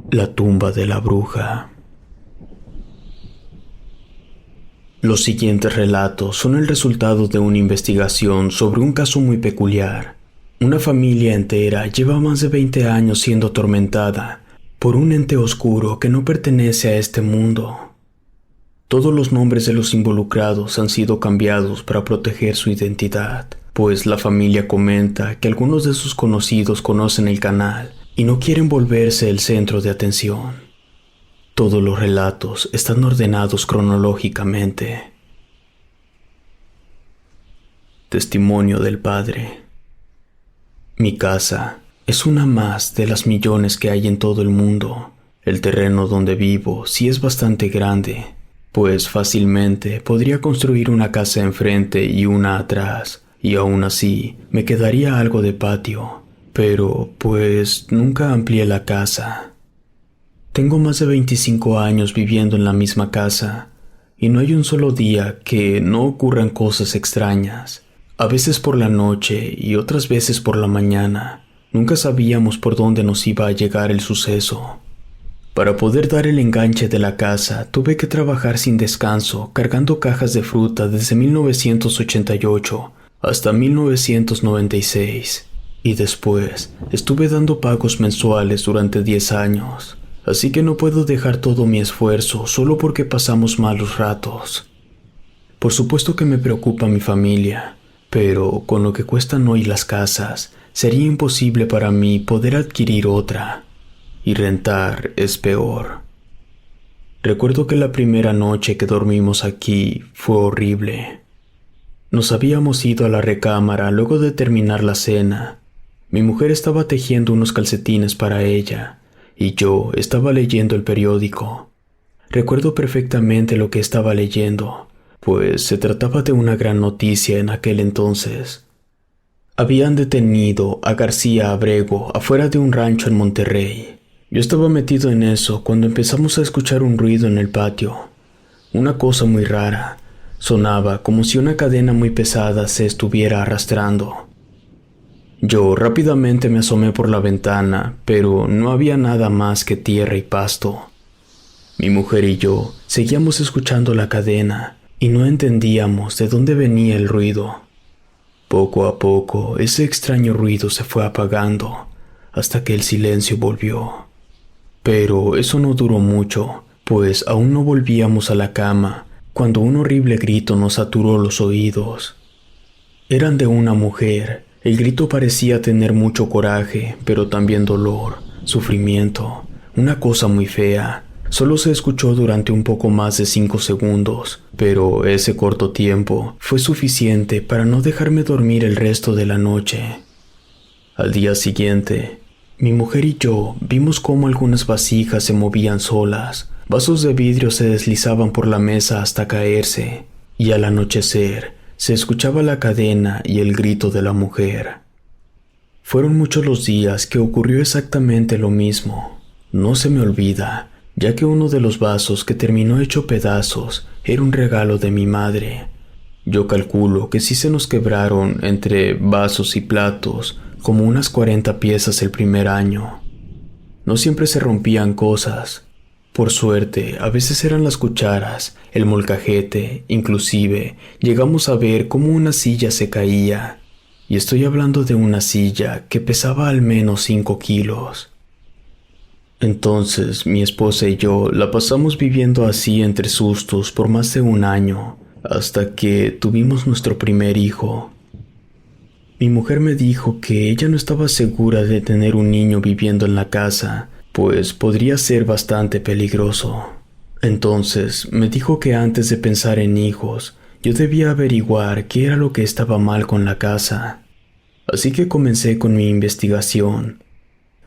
La tumba de la bruja. Los siguientes relatos son el resultado de una investigación sobre un caso muy peculiar. Una familia entera lleva más de 20 años siendo atormentada por un ente oscuro que no pertenece a este mundo. Todos los nombres de los involucrados han sido cambiados para proteger su identidad, pues la familia comenta que algunos de sus conocidos conocen el canal y no quieren volverse el centro de atención. Todos los relatos están ordenados cronológicamente. Testimonio del padre. Mi casa es una más de las millones que hay en todo el mundo. El terreno donde vivo sí es bastante grande, pues fácilmente podría construir una casa enfrente y una atrás, y aún así me quedaría algo de patio, pero pues nunca amplié la casa. Tengo más de 25 años viviendo en la misma casa, y no hay un solo día que no ocurran cosas extrañas. A veces por la noche y otras veces por la mañana. Nunca sabíamos por dónde nos iba a llegar el suceso. Para poder dar el enganche de la casa, tuve que trabajar sin descanso, cargando cajas de fruta desde 1988 hasta 1996. Y después, estuve dando pagos mensuales durante 10 años. Así que no puedo dejar todo mi esfuerzo solo porque pasamos malos ratos. Por supuesto que me preocupa mi familia, pero con lo que cuestan hoy las casas, sería imposible para mí poder adquirir otra. Y rentar es peor. Recuerdo que la primera noche que dormimos aquí fue horrible. Nos habíamos ido a la recámara luego de terminar la cena. Mi mujer estaba tejiendo unos calcetines para ella, y yo estaba leyendo el periódico. Recuerdo perfectamente lo que estaba leyendo, pues se trataba de una gran noticia en aquel entonces. Habían detenido a García Abrego afuera de un rancho en Monterrey. Yo estaba metido en eso cuando empezamos a escuchar un ruido en el patio. Una cosa muy rara. Sonaba como si una cadena muy pesada se estuviera arrastrando. Yo rápidamente me asomé por la ventana, pero no había nada más que tierra y pasto. Mi mujer y yo seguíamos escuchando la cadena y no entendíamos de dónde venía el ruido. Poco a poco, ese extraño ruido se fue apagando hasta que el silencio volvió. Pero eso no duró mucho, pues aún no volvíamos a la cama cuando un horrible grito nos saturó los oídos. Eran de una mujer. El grito parecía tener mucho coraje, pero también dolor, sufrimiento, una cosa muy fea. Solo se escuchó durante un poco más de 5 segundos, pero ese corto tiempo fue suficiente para no dejarme dormir el resto de la noche. Al día siguiente, mi mujer y yo vimos cómo algunas vasijas se movían solas, vasos de vidrio se deslizaban por la mesa hasta caerse, y al anochecer, se escuchaba la cadena y el grito de la mujer. Fueron muchos los días que ocurrió exactamente lo mismo. No se me olvida, ya que uno de los vasos que terminó hecho pedazos era un regalo de mi madre. Yo calculo que sí se nos quebraron entre vasos y platos como unas 40 piezas el primer año. No siempre se rompían cosas. Por suerte, a veces eran las cucharas, el molcajete, inclusive llegamos a ver cómo una silla se caía. Y estoy hablando de una silla que pesaba al menos 5 kilos. Entonces, mi esposa y yo la pasamos viviendo así entre sustos por más de un año, hasta que tuvimos nuestro primer hijo. Mi mujer me dijo que ella no estaba segura de tener un niño viviendo en la casa, pues podría ser bastante peligroso. Entonces me dijo que antes de pensar en hijos, yo debía averiguar qué era lo que estaba mal con la casa. Así que comencé con mi investigación.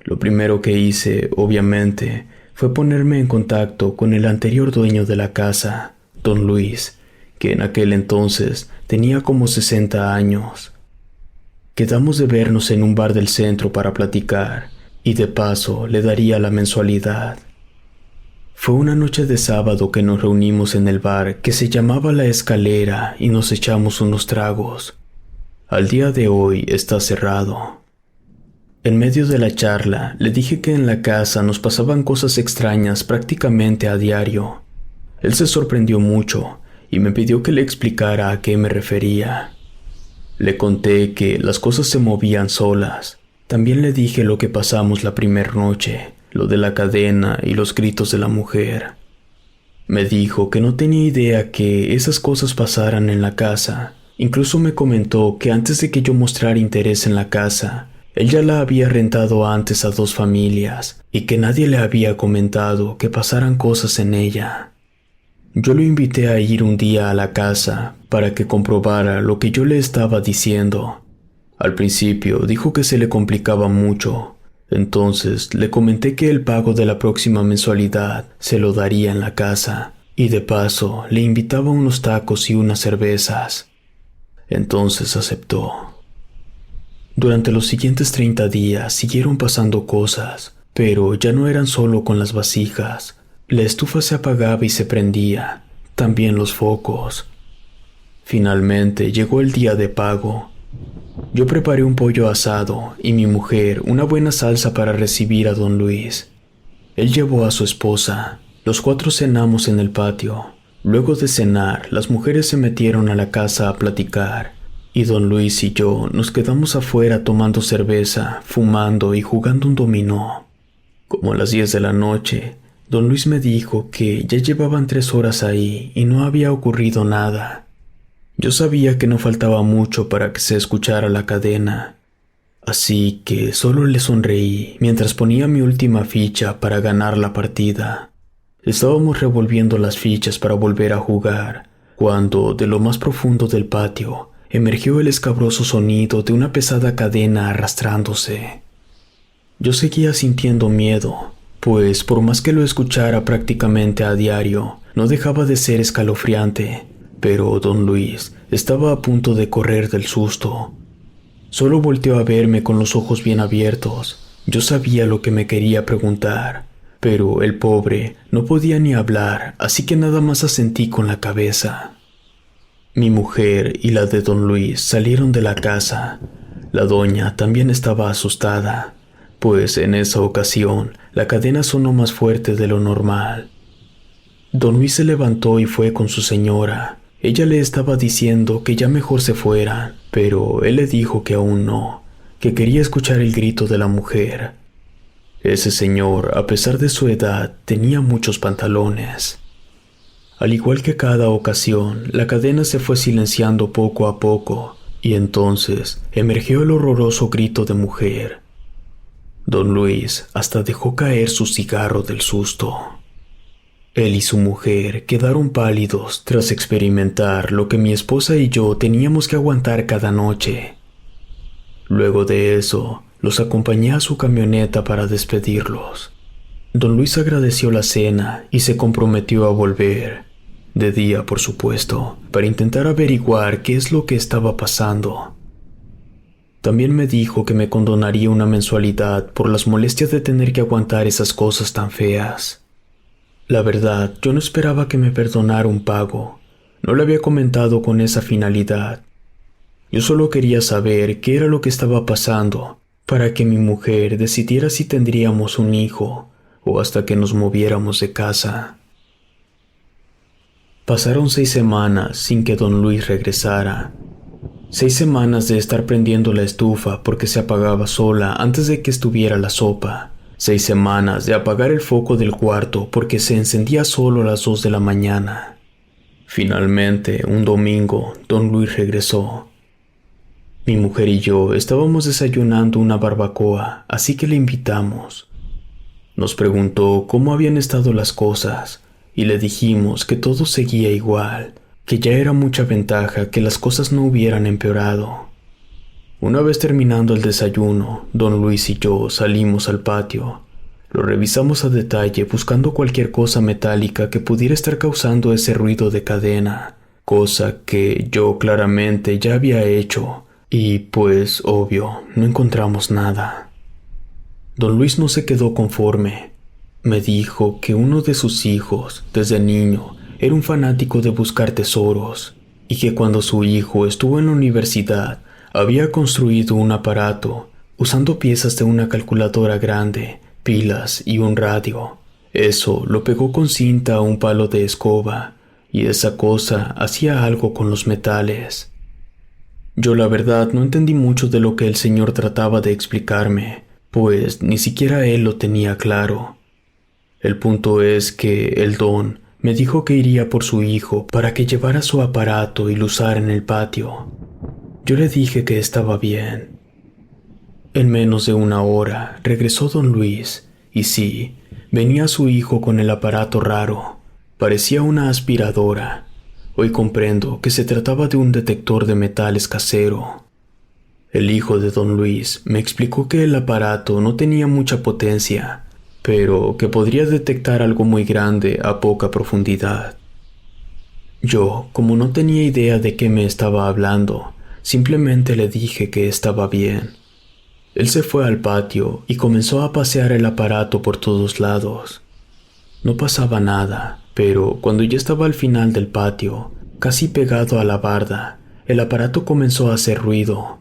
Lo primero que hice, obviamente, fue ponerme en contacto con el anterior dueño de la casa, don Luis, que en aquel entonces tenía como 60 años. Quedamos de vernos en un bar del centro para platicar, y de paso le daría la mensualidad. Fue una noche de sábado que nos reunimos en el bar que se llamaba La Escalera y nos echamos unos tragos. Al día de hoy está cerrado. En medio de la charla, le dije que en la casa nos pasaban cosas extrañas prácticamente a diario. Él se sorprendió mucho y me pidió que le explicara a qué me refería. Le conté que las cosas se movían solas. También le dije lo que pasamos la primera noche, lo de la cadena y los gritos de la mujer. Me dijo que no tenía idea que esas cosas pasaran en la casa. Incluso me comentó que antes de que yo mostrara interés en la casa, él ya la había rentado antes a 2 familias y que nadie le había comentado que pasaran cosas en ella. Yo lo invité a ir un día a la casa para que comprobara lo que yo le estaba diciendo. Al principio dijo que se le complicaba mucho, entonces le comenté que el pago de la próxima mensualidad se lo daría en la casa y de paso le invitaba unos tacos y unas cervezas. Entonces aceptó. Durante los siguientes 30 días siguieron pasando cosas, pero ya no eran solo con las vasijas. La estufa se apagaba y se prendía, también los focos. Finalmente llegó el día de pago. Yo preparé un pollo asado y mi mujer una buena salsa para recibir a don Luis. Él llevó a su esposa. Los 4 cenamos en el patio. Luego de cenar, las mujeres se metieron a la casa a platicar, y don Luis y yo nos quedamos afuera tomando cerveza, fumando y jugando un dominó. Como a las 10 de la noche, don Luis me dijo que ya llevaban 3 horas ahí y no había ocurrido nada. Yo sabía que no faltaba mucho para que se escuchara la cadena, así que solo le sonreí mientras ponía mi última ficha para ganar la partida. Estábamos revolviendo las fichas para volver a jugar, cuando de lo más profundo del patio emergió el escabroso sonido de una pesada cadena arrastrándose. Yo seguía sintiendo miedo, pues por más que lo escuchara prácticamente a diario, no dejaba de ser escalofriante, pero don Luis estaba a punto de correr del susto. Solo volteó a verme con los ojos bien abiertos. Yo sabía lo que me quería preguntar, pero el pobre no podía ni hablar, así que nada más asentí con la cabeza. Mi mujer y la de don Luis salieron de la casa. La doña también estaba asustada, pues en esa ocasión la cadena sonó más fuerte de lo normal. Don Luis se levantó y fue con su señora. Ella le estaba diciendo que ya mejor se fueran, pero él le dijo que aún no, que quería escuchar el grito de la mujer. Ese señor, a pesar de su edad, tenía muchos pantalones. Al igual que cada ocasión, la cadena se fue silenciando poco a poco, y entonces emergió el horroroso grito de mujer. Don Luis hasta dejó caer su cigarro del susto. Él y su mujer quedaron pálidos tras experimentar lo que mi esposa y yo teníamos que aguantar cada noche. Luego de eso, los acompañé a su camioneta para despedirlos. Don Luis agradeció la cena y se comprometió a volver, de día por supuesto, para intentar averiguar qué es lo que estaba pasando. También me dijo que me condonaría una mensualidad por las molestias de tener que aguantar esas cosas tan feas. La verdad, yo no esperaba que me perdonara un pago. No lo había comentado con esa finalidad. Yo solo quería saber qué era lo que estaba pasando para que mi mujer decidiera si tendríamos un hijo o hasta que nos moviéramos de casa. Pasaron 6 semanas sin que don Luis regresara. 6 semanas de estar prendiendo la estufa porque se apagaba sola antes de que estuviera la sopa. 6 semanas de apagar el foco del cuarto porque se encendía solo a las 2 de la mañana. Finalmente, un domingo, don Luis regresó. Mi mujer y yo estábamos desayunando una barbacoa, así que le invitamos. Nos preguntó cómo habían estado las cosas y le dijimos que todo seguía igual, que ya era mucha ventaja que las cosas no hubieran empeorado. Una vez terminando el desayuno, don Luis y yo salimos al patio. Lo revisamos a detalle buscando cualquier cosa metálica que pudiera estar causando ese ruido de cadena, cosa que yo claramente ya había hecho, y pues, obvio, no encontramos nada. Don Luis no se quedó conforme. Me dijo que uno de sus hijos, desde niño, era un fanático de buscar tesoros, y que cuando su hijo estuvo en la universidad, había construido un aparato usando piezas de una calculadora grande, pilas y un radio. Eso lo pegó con cinta a un palo de escoba, y esa cosa hacía algo con los metales. Yo la verdad no entendí mucho de lo que el señor trataba de explicarme, pues ni siquiera él lo tenía claro. El punto es que el don me dijo que iría por su hijo para que llevara su aparato y lo usara en el patio. Yo le dije que estaba bien. En menos de una hora regresó don Luis, y sí, venía su hijo con el aparato raro. Parecía una aspiradora. Hoy comprendo que se trataba de un detector de metales casero. El hijo de don Luis me explicó que el aparato no tenía mucha potencia, pero que podría detectar algo muy grande a poca profundidad. Yo, como no tenía idea de qué me estaba hablando, simplemente le dije que estaba bien. Él se fue al patio y comenzó a pasear el aparato por todos lados. No pasaba nada, pero cuando ya estaba al final del patio, casi pegado a la barda, el aparato comenzó a hacer ruido.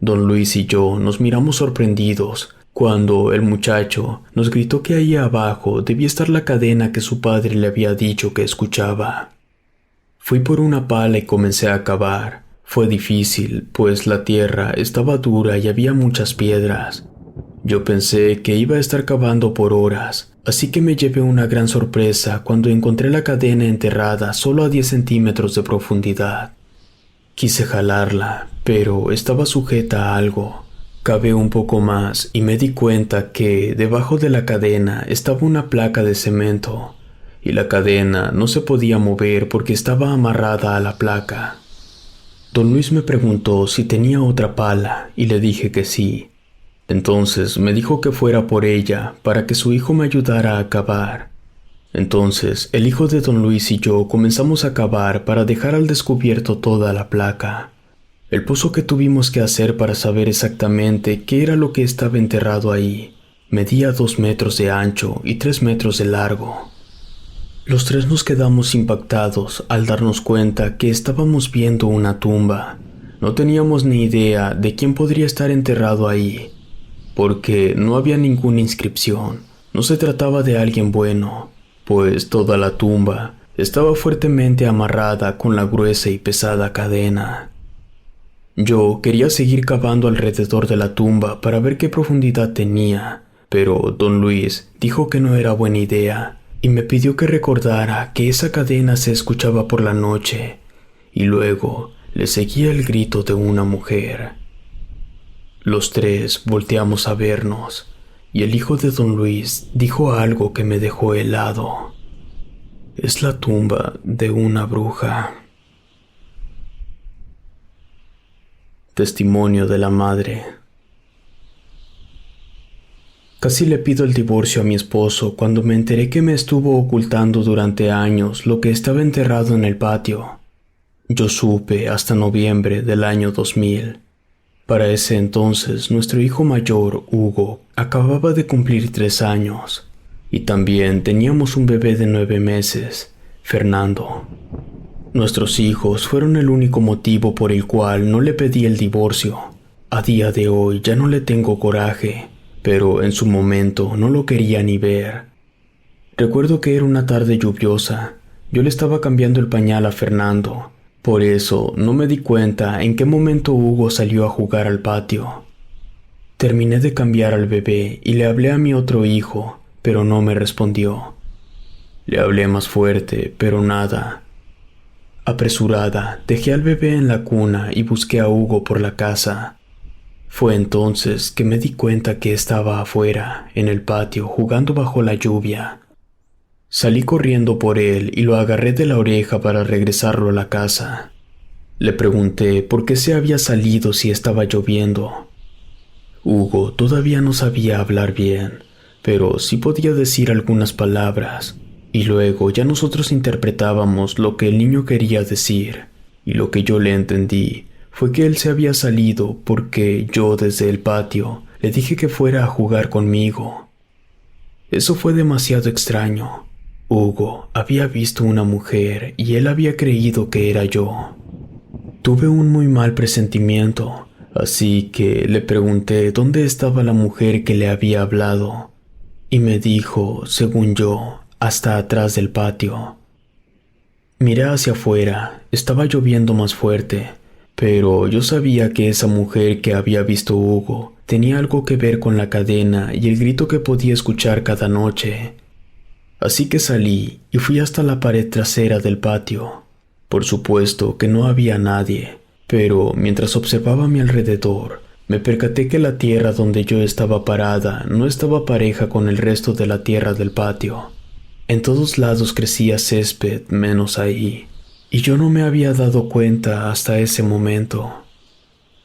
Don Luis y yo nos miramos sorprendidos cuando el muchacho nos gritó que ahí abajo debía estar la cadena que su padre le había dicho que escuchaba. Fui por una pala y comencé a cavar. Fue difícil, pues la tierra estaba dura y había muchas piedras. Yo pensé que iba a estar cavando por horas, así que me llevé una gran sorpresa cuando encontré la cadena enterrada solo a 10 centímetros de profundidad. Quise jalarla, pero estaba sujeta a algo. Cavé un poco más y me di cuenta que debajo de la cadena estaba una placa de cemento, y la cadena no se podía mover porque estaba amarrada a la placa. Don Luis me preguntó si tenía otra pala y le dije que sí. Entonces me dijo que fuera por ella para que su hijo me ayudara a cavar. Entonces el hijo de don Luis y yo comenzamos a cavar para dejar al descubierto toda la placa. El pozo que tuvimos que hacer para saber exactamente qué era lo que estaba enterrado ahí medía 2 metros de ancho y 3 metros de largo. Los tres nos quedamos impactados al darnos cuenta que estábamos viendo una tumba. No teníamos ni idea de quién podría estar enterrado ahí, porque no había ninguna inscripción. No se trataba de alguien bueno, pues toda la tumba estaba fuertemente amarrada con la gruesa y pesada cadena. Yo quería seguir cavando alrededor de la tumba para ver qué profundidad tenía, pero don Luis dijo que no era buena idea y me pidió que recordara que esa cadena se escuchaba por la noche, y luego le seguía el grito de una mujer. Los tres volteamos a vernos, y el hijo de don Luis dijo algo que me dejó helado. Es la tumba de una bruja. Testimonio de la madre. Casi le pido el divorcio a mi esposo cuando me enteré que me estuvo ocultando durante años lo que estaba enterrado en el patio. Yo supe hasta noviembre del año 2000. Para ese entonces, nuestro hijo mayor, Hugo, acababa de cumplir 3 años. Y también teníamos un bebé de 9 meses, Fernando. Nuestros hijos fueron el único motivo por el cual no le pedí el divorcio. A día de hoy ya no le tengo coraje, pero en su momento no lo quería ni ver. Recuerdo que era una tarde lluviosa. Yo le estaba cambiando el pañal a Fernando. Por eso no me di cuenta en qué momento Hugo salió a jugar al patio. Terminé de cambiar al bebé y le hablé a mi otro hijo, pero no me respondió. Le hablé más fuerte, pero nada. Apresurada, dejé al bebé en la cuna y busqué a Hugo por la casa. Fue entonces que me di cuenta que estaba afuera, en el patio, jugando bajo la lluvia. Salí corriendo por él y lo agarré de la oreja para regresarlo a la casa. Le pregunté por qué se había salido si estaba lloviendo. Hugo todavía no sabía hablar bien, pero sí podía decir algunas palabras, y luego ya nosotros interpretábamos lo que el niño quería decir, y lo que yo le entendí fue que él se había salido porque yo desde el patio le dije que fuera a jugar conmigo. Eso fue demasiado extraño. Hugo había visto una mujer y él había creído que era yo. Tuve un muy mal presentimiento, Así que le pregunté dónde estaba la mujer que le había hablado, y me dijo, según yo, hasta atrás del patio. Miré hacia afuera, estaba lloviendo más fuerte, pero yo sabía que esa mujer que había visto Hugo tenía algo que ver con la cadena y el grito que podía escuchar cada noche. Así que salí y fui hasta la pared trasera del patio. Por supuesto que no había nadie, pero mientras observaba a mi alrededor, me percaté que la tierra donde yo estaba parada no estaba pareja con el resto de la tierra del patio. En todos lados crecía césped menos ahí, y yo no me había dado cuenta hasta ese momento.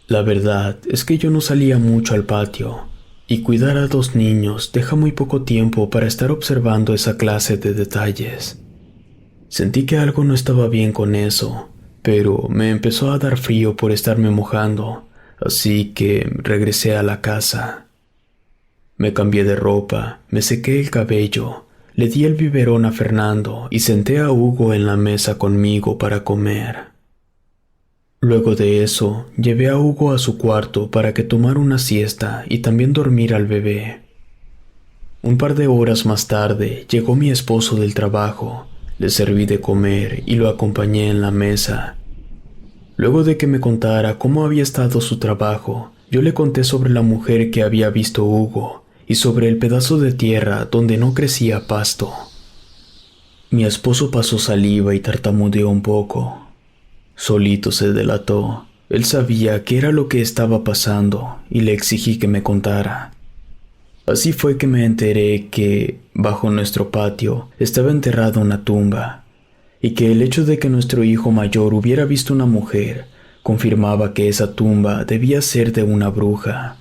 La verdad es que yo no salía mucho al patio, y cuidar a 2 niños deja muy poco tiempo para estar observando esa clase de detalles. Sentí que algo no estaba bien con eso, pero me empezó a dar frío por estarme mojando, así que regresé a la casa. Me cambié de ropa, me sequé el cabello, le di el biberón a Fernando y senté a Hugo en la mesa conmigo para comer. Luego de eso, llevé a Hugo a su cuarto para que tomara una siesta y también dormir al bebé. Un par de horas más tarde llegó mi esposo del trabajo, le serví de comer y lo acompañé en la mesa. Luego de que me contara cómo había estado su trabajo, yo le conté sobre la mujer que había visto Hugo y sobre el pedazo de tierra donde no crecía pasto. Mi esposo pasó saliva y tartamudeó un poco. Solito se delató. Él sabía qué era lo que estaba pasando y le exigí que me contara. Así fue que me enteré que, bajo nuestro patio, estaba enterrada una tumba, y que el hecho de que nuestro hijo mayor hubiera visto una mujer confirmaba que esa tumba debía ser de una bruja.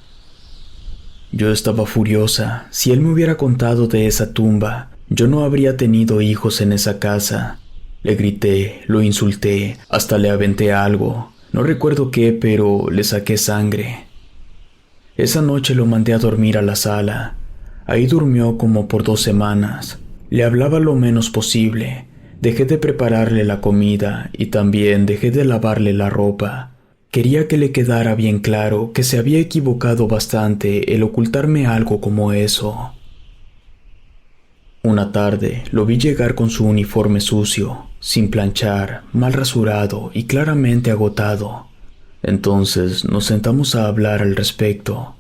Yo estaba furiosa. Si él me hubiera contado de esa tumba, yo no habría tenido hijos en esa casa. Le grité, lo insulté, hasta le aventé algo. No recuerdo qué, pero le saqué sangre. Esa noche lo mandé a dormir a la sala. Ahí durmió como por 2 semanas. Le hablaba lo menos posible. Dejé de prepararle la comida y también dejé de lavarle la ropa. Quería que le quedara bien claro que se había equivocado bastante el ocultarme algo como eso. Una tarde lo vi llegar con su uniforme sucio, sin planchar, mal rasurado y claramente agotado. Entonces nos sentamos a hablar al respecto.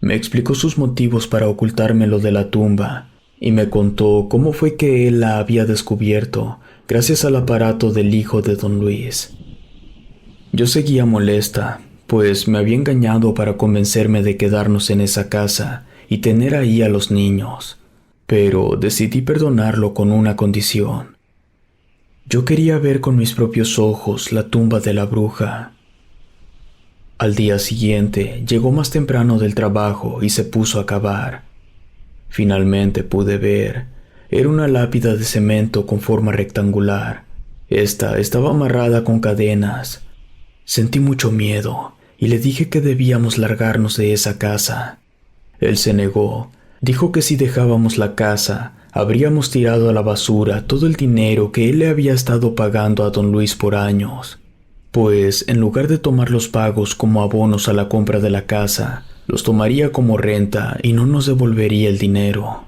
Me explicó sus motivos para ocultarme lo de la tumba y me contó cómo fue que él la había descubierto gracias al aparato del hijo de don Luis. Yo seguía molesta, pues me había engañado para convencerme de quedarnos en esa casa y tener ahí a los niños. Pero decidí perdonarlo con una condición. Yo quería ver con mis propios ojos la tumba de la bruja. Al día siguiente llegó más temprano del trabajo y se puso a cavar. Finalmente pude ver. Era una lápida de cemento con forma rectangular. Esta estaba amarrada con cadenas. Sentí mucho miedo y le dije que debíamos largarnos de esa casa. Él se negó. Dijo que si dejábamos la casa, habríamos tirado a la basura todo el dinero que él le había estado pagando a don Luis por años, pues en lugar de tomar los pagos como abonos a la compra de la casa, los tomaría como renta y no nos devolvería el dinero.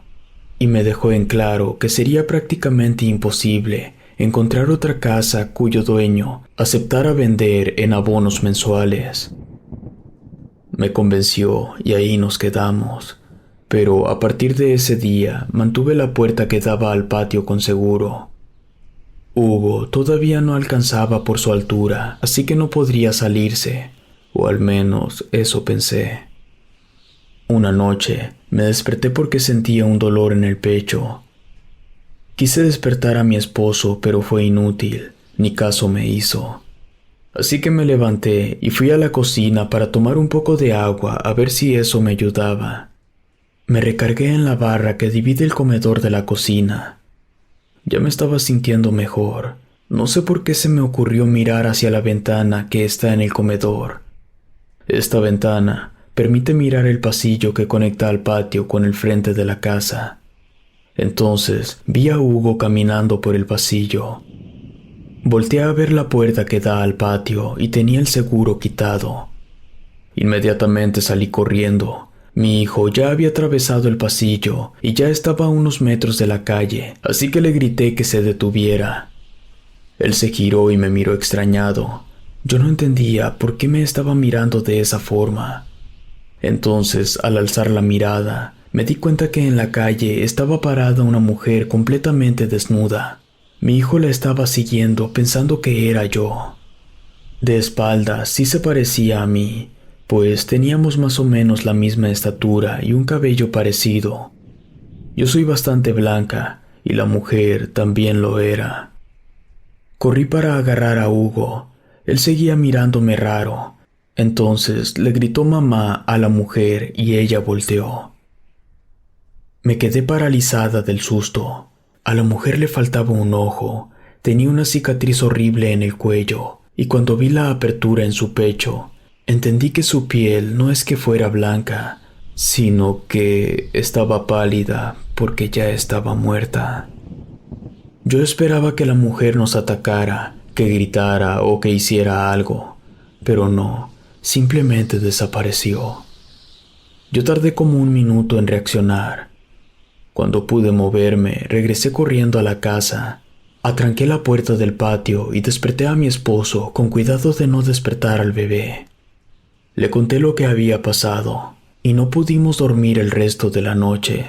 Y me dejó en claro que sería prácticamente imposible encontrar otra casa cuyo dueño aceptara vender en abonos mensuales. Me convenció y ahí nos quedamos. Pero a partir de ese día mantuve la puerta que daba al patio con seguro. Hugo todavía no alcanzaba por su altura, así que no podría salirse, o al menos eso pensé. Una noche me desperté porque sentía un dolor en el pecho. Quise despertar a mi esposo, pero fue inútil, ni caso me hizo. Así que me levanté y fui a la cocina para tomar un poco de agua a ver si eso me ayudaba. Me recargué en la barra que divide el comedor de la cocina. Ya me estaba sintiendo mejor. No sé por qué se me ocurrió mirar hacia la ventana que está en el comedor. Esta ventana permite mirar el pasillo que conecta al patio con el frente de la casa. Entonces vi a Hugo caminando por el pasillo. Volteé a ver la puerta que da al patio y tenía el seguro quitado. Inmediatamente salí corriendo. Mi hijo ya había atravesado el pasillo y ya estaba a unos metros de la calle, así que le grité que se detuviera. Él se giró y me miró extrañado. Yo no entendía por qué me estaba mirando de esa forma. Entonces, al alzar la mirada, me di cuenta que en la calle estaba parada una mujer completamente desnuda. Mi hijo la estaba siguiendo pensando que era yo. De espaldas sí se parecía a mí, pues teníamos más o menos la misma estatura y un cabello parecido. Yo soy bastante blanca y la mujer también lo era. Corrí para agarrar a Hugo. Él seguía mirándome raro. Entonces le gritó mamá a la mujer y ella volteó. Me quedé paralizada del susto. A la mujer le faltaba un ojo, tenía una cicatriz horrible en el cuello, y cuando vi la apertura en su pecho, entendí que su piel no es que fuera blanca, sino que estaba pálida porque ya estaba muerta. Yo esperaba que la mujer nos atacara, que gritara o que hiciera algo, pero no, simplemente desapareció. Yo tardé como un minuto en reaccionar. Cuando pude moverme, regresé corriendo a la casa. Atranqué la puerta del patio y desperté a mi esposo con cuidado de no despertar al bebé. Le conté lo que había pasado y no pudimos dormir el resto de la noche.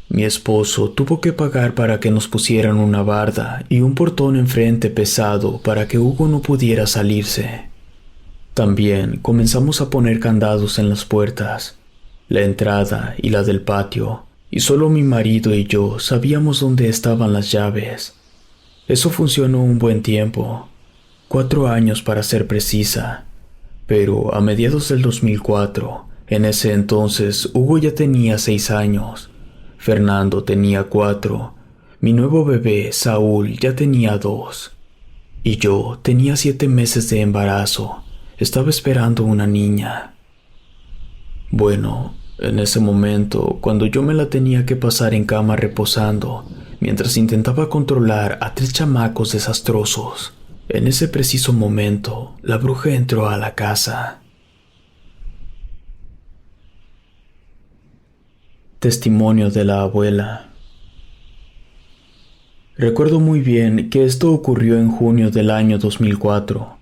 Mi esposo tuvo que pagar para que nos pusieran una barda y un portón enfrente pesado para que Hugo no pudiera salirse. También comenzamos a poner candados en las puertas, la entrada y la del patio, y solo mi marido y yo sabíamos dónde estaban las llaves. Eso funcionó un buen tiempo, 4 años para ser precisa, pero a mediados del 2004, en ese entonces Hugo ya tenía 6 años, Fernando tenía 4, mi nuevo bebé Saúl ya tenía 2, y yo tenía 7 meses de embarazo, estaba esperando una niña. Bueno, en ese momento, cuando yo me la tenía que pasar en cama reposando, mientras intentaba controlar a 3 chamacos desastrosos, en ese preciso momento, la bruja entró a la casa. Testimonio de la abuela. Recuerdo muy bien que esto ocurrió en junio del año 2004.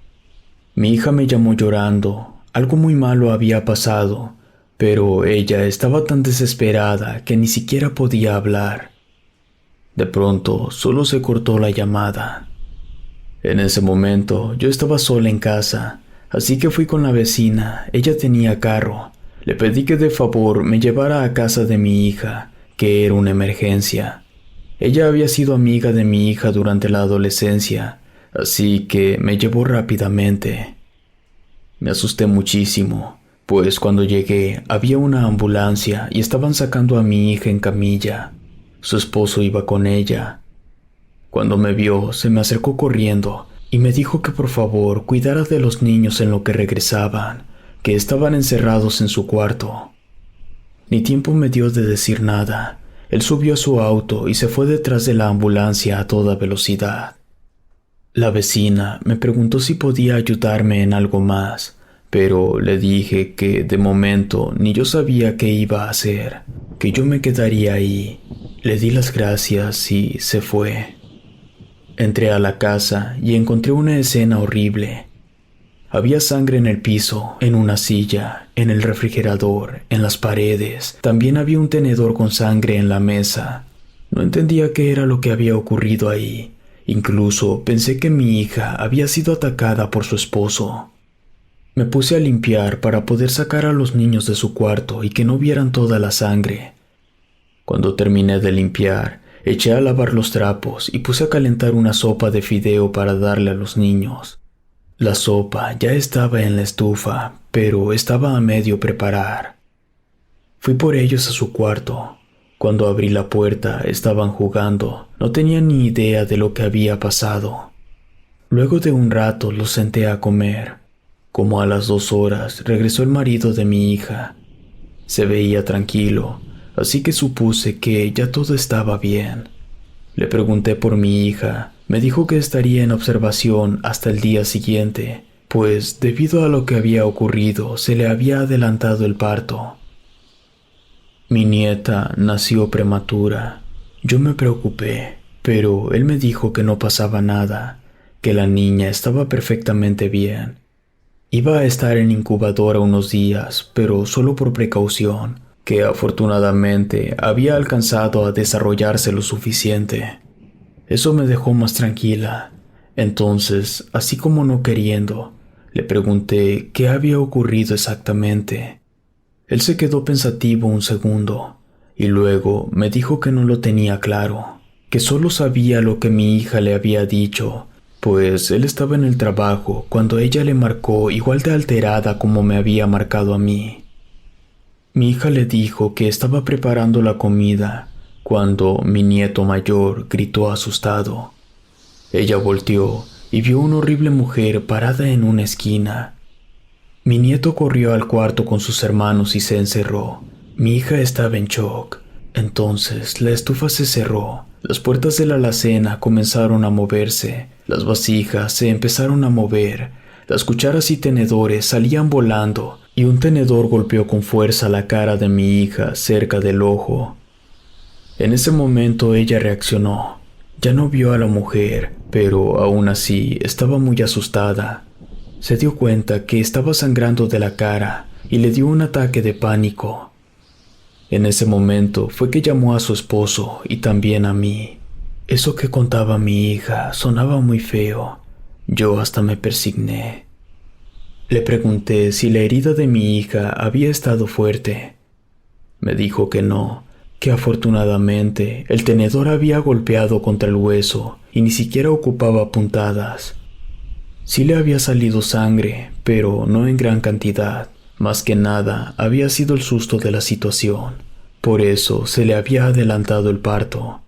Mi hija me llamó llorando, algo muy malo había pasado, pero ella estaba tan desesperada que ni siquiera podía hablar. De pronto, solo se cortó la llamada. En ese momento, yo estaba sola en casa, así que fui con la vecina, ella tenía carro. Le pedí que de favor me llevara a casa de mi hija, que era una emergencia. Ella había sido amiga de mi hija durante la adolescencia, así que me llevó rápidamente. Me asusté muchísimo, pues cuando llegué había una ambulancia y estaban sacando a mi hija en camilla. Su esposo iba con ella. Cuando me vio, se me acercó corriendo y me dijo que por favor cuidara de los niños en lo que regresaban, que estaban encerrados en su cuarto. Ni tiempo me dio de decir nada. Él subió a su auto y se fue detrás de la ambulancia a toda velocidad. La vecina me preguntó si podía ayudarme en algo más, pero le dije que de momento ni yo sabía qué iba a hacer, que yo me quedaría ahí. Le di las gracias y se fue. Entré a la casa y encontré una escena horrible. Había sangre en el piso, en una silla, en el refrigerador, en las paredes. También había un tenedor con sangre en la mesa. No entendía qué era lo que había ocurrido ahí. Incluso pensé que mi hija había sido atacada por su esposo. Me puse a limpiar para poder sacar a los niños de su cuarto y que no vieran toda la sangre. Cuando terminé de limpiar, eché a lavar los trapos y puse a calentar una sopa de fideo para darle a los niños. La sopa ya estaba en la estufa, pero estaba a medio preparar. Fui por ellos a su cuarto. Cuando abrí la puerta, estaban jugando. No tenía ni idea de lo que había pasado. Luego de un rato los senté a comer. Como a las 2 horas, regresó el marido de mi hija. Se veía tranquilo, así que supuse que ya todo estaba bien. Le pregunté por mi hija. Me dijo que estaría en observación hasta el día siguiente, pues debido a lo que había ocurrido se le había adelantado el parto. Mi nieta nació prematura. Yo me preocupé, pero él me dijo que no pasaba nada, que la niña estaba perfectamente bien. Iba a estar en incubadora unos días, pero solo por precaución, que afortunadamente había alcanzado a desarrollarse lo suficiente. Eso me dejó más tranquila. Entonces, así como no queriendo, le pregunté qué había ocurrido exactamente. Él se quedó pensativo un segundo, y luego me dijo que no lo tenía claro, que solo sabía lo que mi hija le había dicho, pues él estaba en el trabajo cuando ella le marcó igual de alterada como me había marcado a mí. Mi hija le dijo que estaba preparando la comida cuando mi nieto mayor gritó asustado. Ella volteó y vio una horrible mujer parada en una esquina. Mi nieto corrió al cuarto con sus hermanos y se encerró. Mi hija estaba en shock. Entonces la estufa se cerró. Las puertas de la alacena comenzaron a moverse. Las vasijas se empezaron a mover. Las cucharas y tenedores salían volando y un tenedor golpeó con fuerza la cara de mi hija cerca del ojo. En ese momento ella reaccionó. Ya no vio a la mujer, pero aún así estaba muy asustada. Se dio cuenta que estaba sangrando de la cara y le dio un ataque de pánico. En ese momento fue que llamó a su esposo y también a mí. Eso que contaba mi hija sonaba muy feo. Yo hasta me persigné. Le pregunté si la herida de mi hija había estado fuerte. Me dijo que no, que afortunadamente el tenedor había golpeado contra el hueso y ni siquiera ocupaba puntadas. Sí le había salido sangre, pero no en gran cantidad. Más que nada había sido el susto de la situación. Por eso se le había adelantado el parto.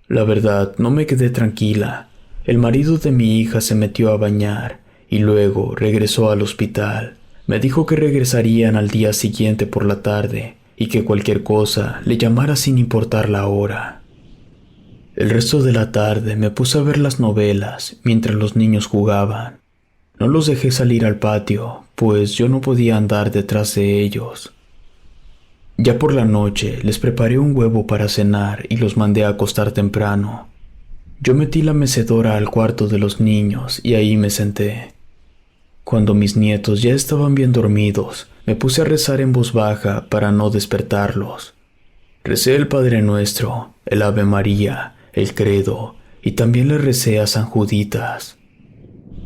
La verdad, no me quedé tranquila. El marido de mi hija se metió a bañar y luego regresó al hospital. Me dijo que regresarían al día siguiente por la tarde y que cualquier cosa le llamara sin importar la hora. El resto de la tarde me puse a ver las novelas mientras los niños jugaban. No los dejé salir al patio, pues yo no podía andar detrás de ellos. Ya por la noche les preparé un huevo para cenar y los mandé a acostar temprano. Yo metí la mecedora al cuarto de los niños y ahí me senté. Cuando mis nietos ya estaban bien dormidos, me puse a rezar en voz baja para no despertarlos. Recé el Padre Nuestro, el Ave María, el Credo y también le recé a San Juditas.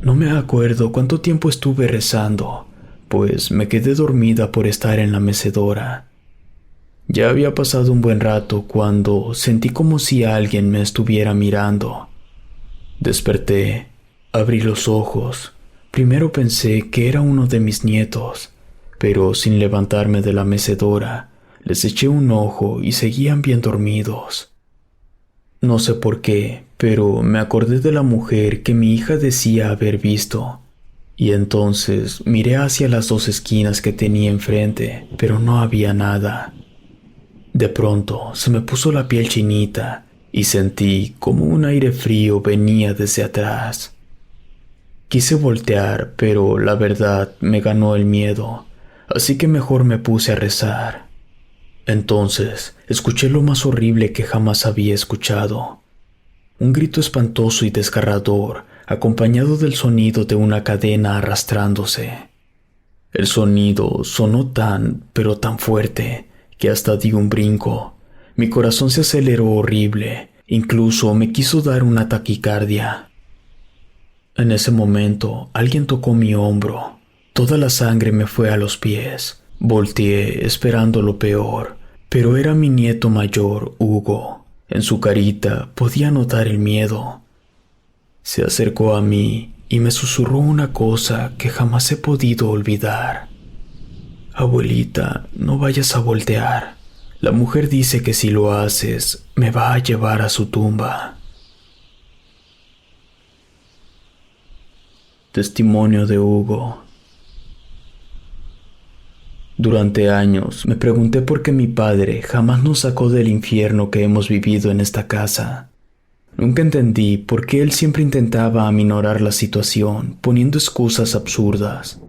No me acuerdo cuánto tiempo estuve rezando, pues me quedé dormida por estar en la mecedora. Ya había pasado un buen rato cuando sentí como si alguien me estuviera mirando. Desperté, abrí los ojos. Primero pensé que era uno de mis nietos, pero sin levantarme de la mecedora, les eché un ojo y seguían bien dormidos. No sé por qué, pero me acordé de la mujer que mi hija decía haber visto, y entonces miré hacia las dos esquinas que tenía enfrente, pero no había nada. De pronto se me puso la piel chinita y sentí como un aire frío venía desde atrás. Quise voltear, pero la verdad me ganó el miedo, así que mejor me puse a rezar. Entonces escuché lo más horrible que jamás había escuchado. Un grito espantoso y desgarrador, acompañado del sonido de una cadena arrastrándose. El sonido sonó tan, pero tan fuerte, que hasta di un brinco. Mi corazón se aceleró horrible, incluso me quiso dar una taquicardia. En ese momento, alguien tocó mi hombro. Toda la sangre me fue a los pies. Volteé esperando lo peor, pero era mi nieto mayor, Hugo. En su carita podía notar el miedo. Se acercó a mí y me susurró una cosa que jamás he podido olvidar. Abuelita, no vayas a voltear. La mujer dice que si lo haces, me va a llevar a su tumba. Testimonio de Hugo. Durante años me pregunté por qué mi padre jamás nos sacó del infierno que hemos vivido en esta casa. Nunca entendí por qué él siempre intentaba aminorar la situación, poniendo excusas absurdas.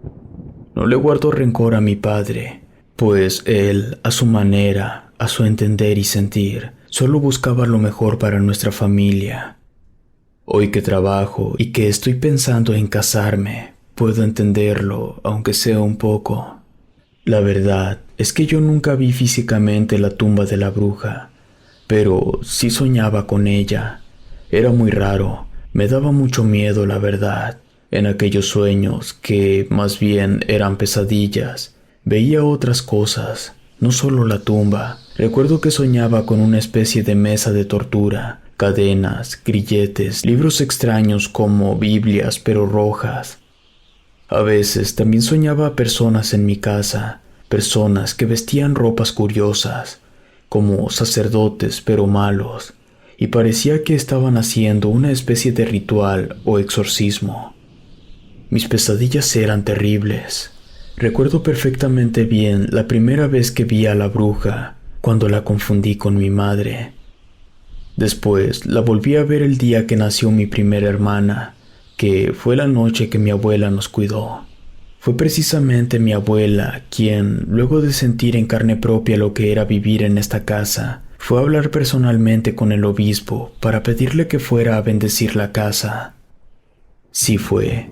No le guardo rencor a mi padre, pues él, a su manera, a su entender y sentir, solo buscaba lo mejor para nuestra familia. Hoy que trabajo y que estoy pensando en casarme, puedo entenderlo, aunque sea un poco. La verdad es que yo nunca vi físicamente la tumba de la bruja, pero sí soñaba con ella. Era muy raro, me daba mucho miedo, la verdad. En aquellos sueños, que más bien eran pesadillas, veía otras cosas, no solo la tumba. Recuerdo que soñaba con una especie de mesa de tortura, cadenas, grilletes, libros extraños como Biblias pero rojas. A veces también soñaba personas en mi casa, personas que vestían ropas curiosas, como sacerdotes pero malos, y parecía que estaban haciendo una especie de ritual o exorcismo. Mis pesadillas eran terribles. Recuerdo perfectamente bien la primera vez que vi a la bruja, cuando la confundí con mi madre. Después la volví a ver el día que nació mi primera hermana, que fue la noche que mi abuela nos cuidó. Fue precisamente mi abuela quien, luego de sentir en carne propia lo que era vivir en esta casa, fue a hablar personalmente con el obispo para pedirle que fuera a bendecir la casa. Sí fue.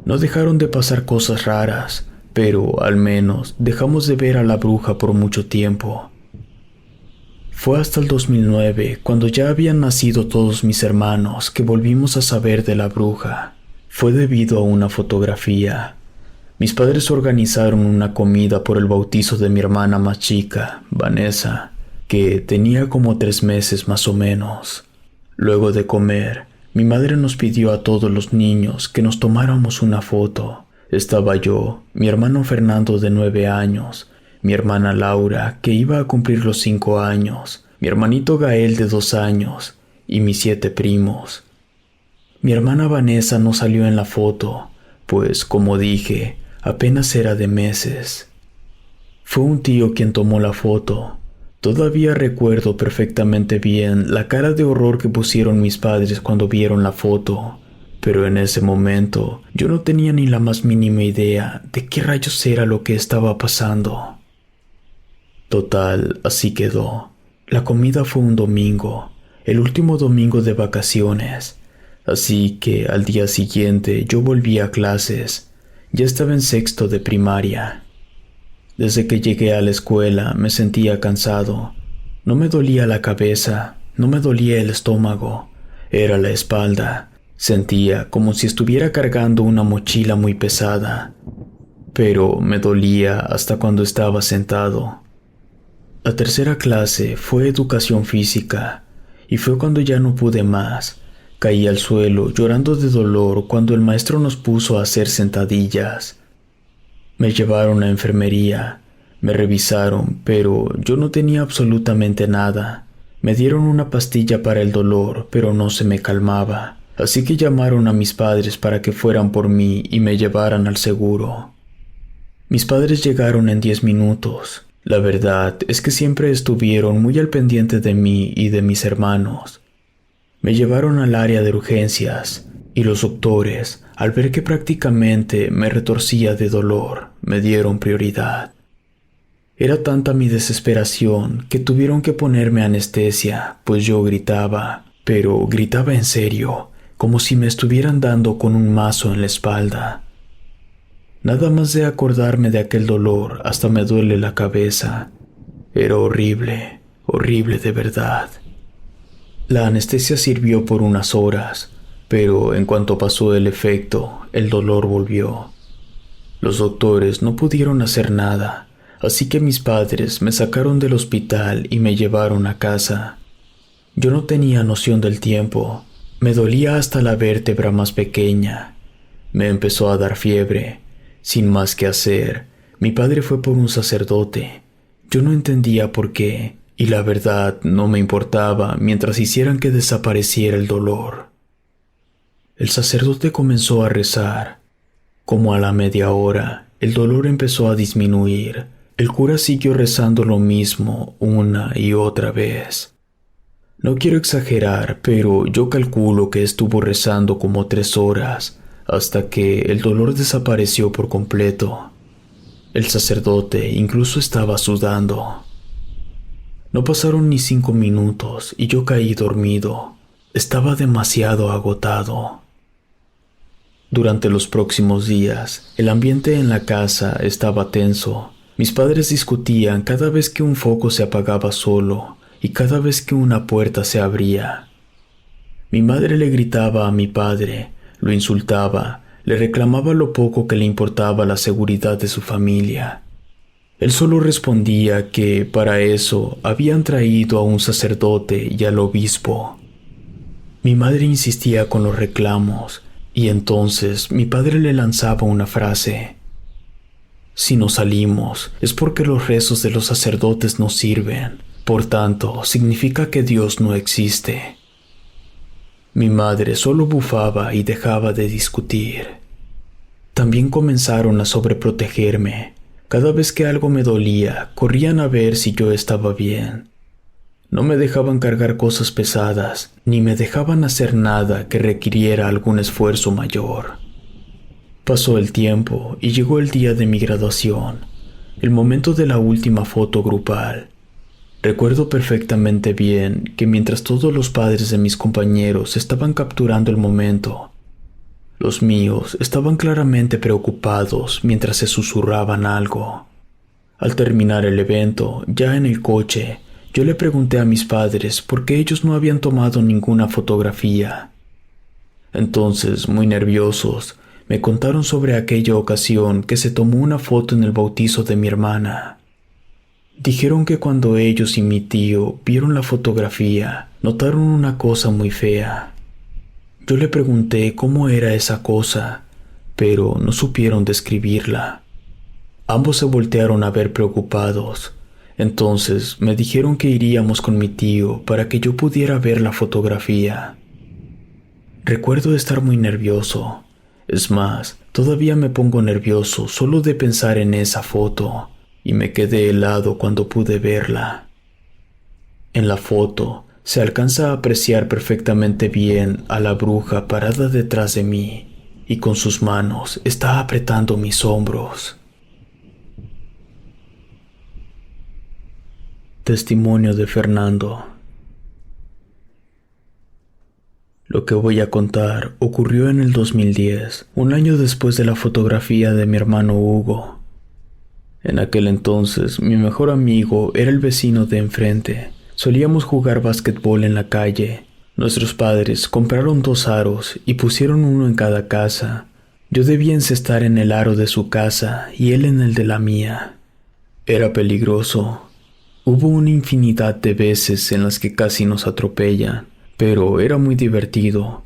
No dejaron de pasar cosas raras, pero al menos dejamos de ver a la bruja por mucho tiempo. Fue hasta el 2009, cuando ya habían nacido todos mis hermanos, que volvimos a saber de la bruja. Fue debido a una fotografía. Mis padres organizaron una comida por el bautizo de mi hermana más chica, Vanessa, que tenía como 3 meses más o menos. Luego de comer, mi madre nos pidió a todos los niños que nos tomáramos una foto. Estaba yo, mi hermano Fernando de 9 años, mi hermana Laura, que iba a cumplir los 5 años, mi hermanito Gael de 2 años y mis 7 primos. Mi hermana Vanessa no salió en la foto, pues, como dije, apenas era de meses. Fue un tío quien tomó la foto. Todavía recuerdo perfectamente bien la cara de horror que pusieron mis padres cuando vieron la foto, pero en ese momento yo no tenía ni la más mínima idea de qué rayos era lo que estaba pasando. Total, así quedó. La comida fue un domingo, el último domingo de vacaciones, así que al día siguiente yo volví a clases. Ya estaba en 6º de primaria. Desde que llegué a la escuela me sentía cansado. No me dolía la cabeza, no me dolía el estómago, era la espalda. Sentía como si estuviera cargando una mochila muy pesada, pero me dolía hasta cuando estaba sentado. La tercera clase fue educación física, y fue cuando ya no pude más. Caí al suelo llorando de dolor cuando el maestro nos puso a hacer sentadillas. Me llevaron a enfermería, me revisaron, pero yo no tenía absolutamente nada. Me dieron una pastilla para el dolor, pero no se me calmaba, así que llamaron a mis padres para que fueran por mí y me llevaran al seguro. Mis padres llegaron en 10 minutos. La verdad es que siempre estuvieron muy al pendiente de mí y de mis hermanos. Me llevaron al área de urgencias, y los doctores, al ver que prácticamente me retorcía de dolor, me dieron prioridad. Era tanta mi desesperación que tuvieron que ponerme anestesia, pues yo gritaba, pero gritaba en serio, como si me estuvieran dando con un mazo en la espalda. Nada más de acordarme de aquel dolor, hasta me duele la cabeza. Era horrible, horrible de verdad. La anestesia sirvió por unas horas, pero en cuanto pasó el efecto, el dolor volvió. Los doctores no pudieron hacer nada, así que mis padres me sacaron del hospital y me llevaron a casa. Yo no tenía noción del tiempo, me dolía hasta la vértebra más pequeña. Me empezó a dar fiebre. Sin más que hacer, mi padre fue por un sacerdote. Yo no entendía por qué, y la verdad no me importaba mientras hicieran que desapareciera el dolor. El sacerdote comenzó a rezar. Como a la media hora, el dolor empezó a disminuir. El cura siguió rezando lo mismo una y otra vez. No quiero exagerar, pero yo calculo que estuvo rezando como 3 horas, hasta que el dolor desapareció por completo. El sacerdote incluso estaba sudando. No pasaron ni 5 minutos y yo caí dormido. Estaba demasiado agotado. Durante los próximos días, el ambiente en la casa estaba tenso. Mis padres discutían cada vez que un foco se apagaba solo y cada vez que una puerta se abría. Mi madre le gritaba a mi padre, lo insultaba, le reclamaba lo poco que le importaba la seguridad de su familia. Él solo respondía que para eso habían traído a un sacerdote y al obispo. Mi madre insistía con los reclamos y entonces mi padre le lanzaba una frase: si no salimos es porque los rezos de los sacerdotes no sirven, por tanto significa que Dios no existe. Mi madre solo bufaba y dejaba de discutir. También comenzaron a sobreprotegerme. Cada vez que algo me dolía, corrían a ver si yo estaba bien. No me dejaban cargar cosas pesadas, ni me dejaban hacer nada que requiriera algún esfuerzo mayor. Pasó el tiempo y llegó el día de mi graduación, el momento de la última foto grupal. Recuerdo perfectamente bien que mientras todos los padres de mis compañeros estaban capturando el momento, los míos estaban claramente preocupados mientras se susurraban algo. Al terminar el evento, ya en el coche, yo le pregunté a mis padres por qué ellos no habían tomado ninguna fotografía. Entonces, muy nerviosos, me contaron sobre aquella ocasión que se tomó una foto en el bautizo de mi hermana. Dijeron que cuando ellos y mi tío vieron la fotografía, notaron una cosa muy fea. Yo le pregunté cómo era esa cosa, pero no supieron describirla. Ambos se voltearon a ver preocupados. Entonces me dijeron que iríamos con mi tío para que yo pudiera ver la fotografía. Recuerdo estar muy nervioso. Es más, todavía me pongo nervioso solo de pensar en esa foto, y me quedé helado cuando pude verla. En la foto se alcanza a apreciar perfectamente bien a la bruja parada detrás de mí, y con sus manos está apretando mis hombros. Testimonio de Fernando. Lo que voy a contar ocurrió en el 2010, un año después de la fotografía de mi hermano Hugo. En aquel entonces, mi mejor amigo era el vecino de enfrente. Solíamos jugar básquetbol en la calle. Nuestros padres compraron 2 aros y pusieron uno en cada casa. Yo debía encestar en el aro de su casa y él en el de la mía. Era peligroso. Hubo una infinidad de veces en las que casi nos atropellan, pero era muy divertido.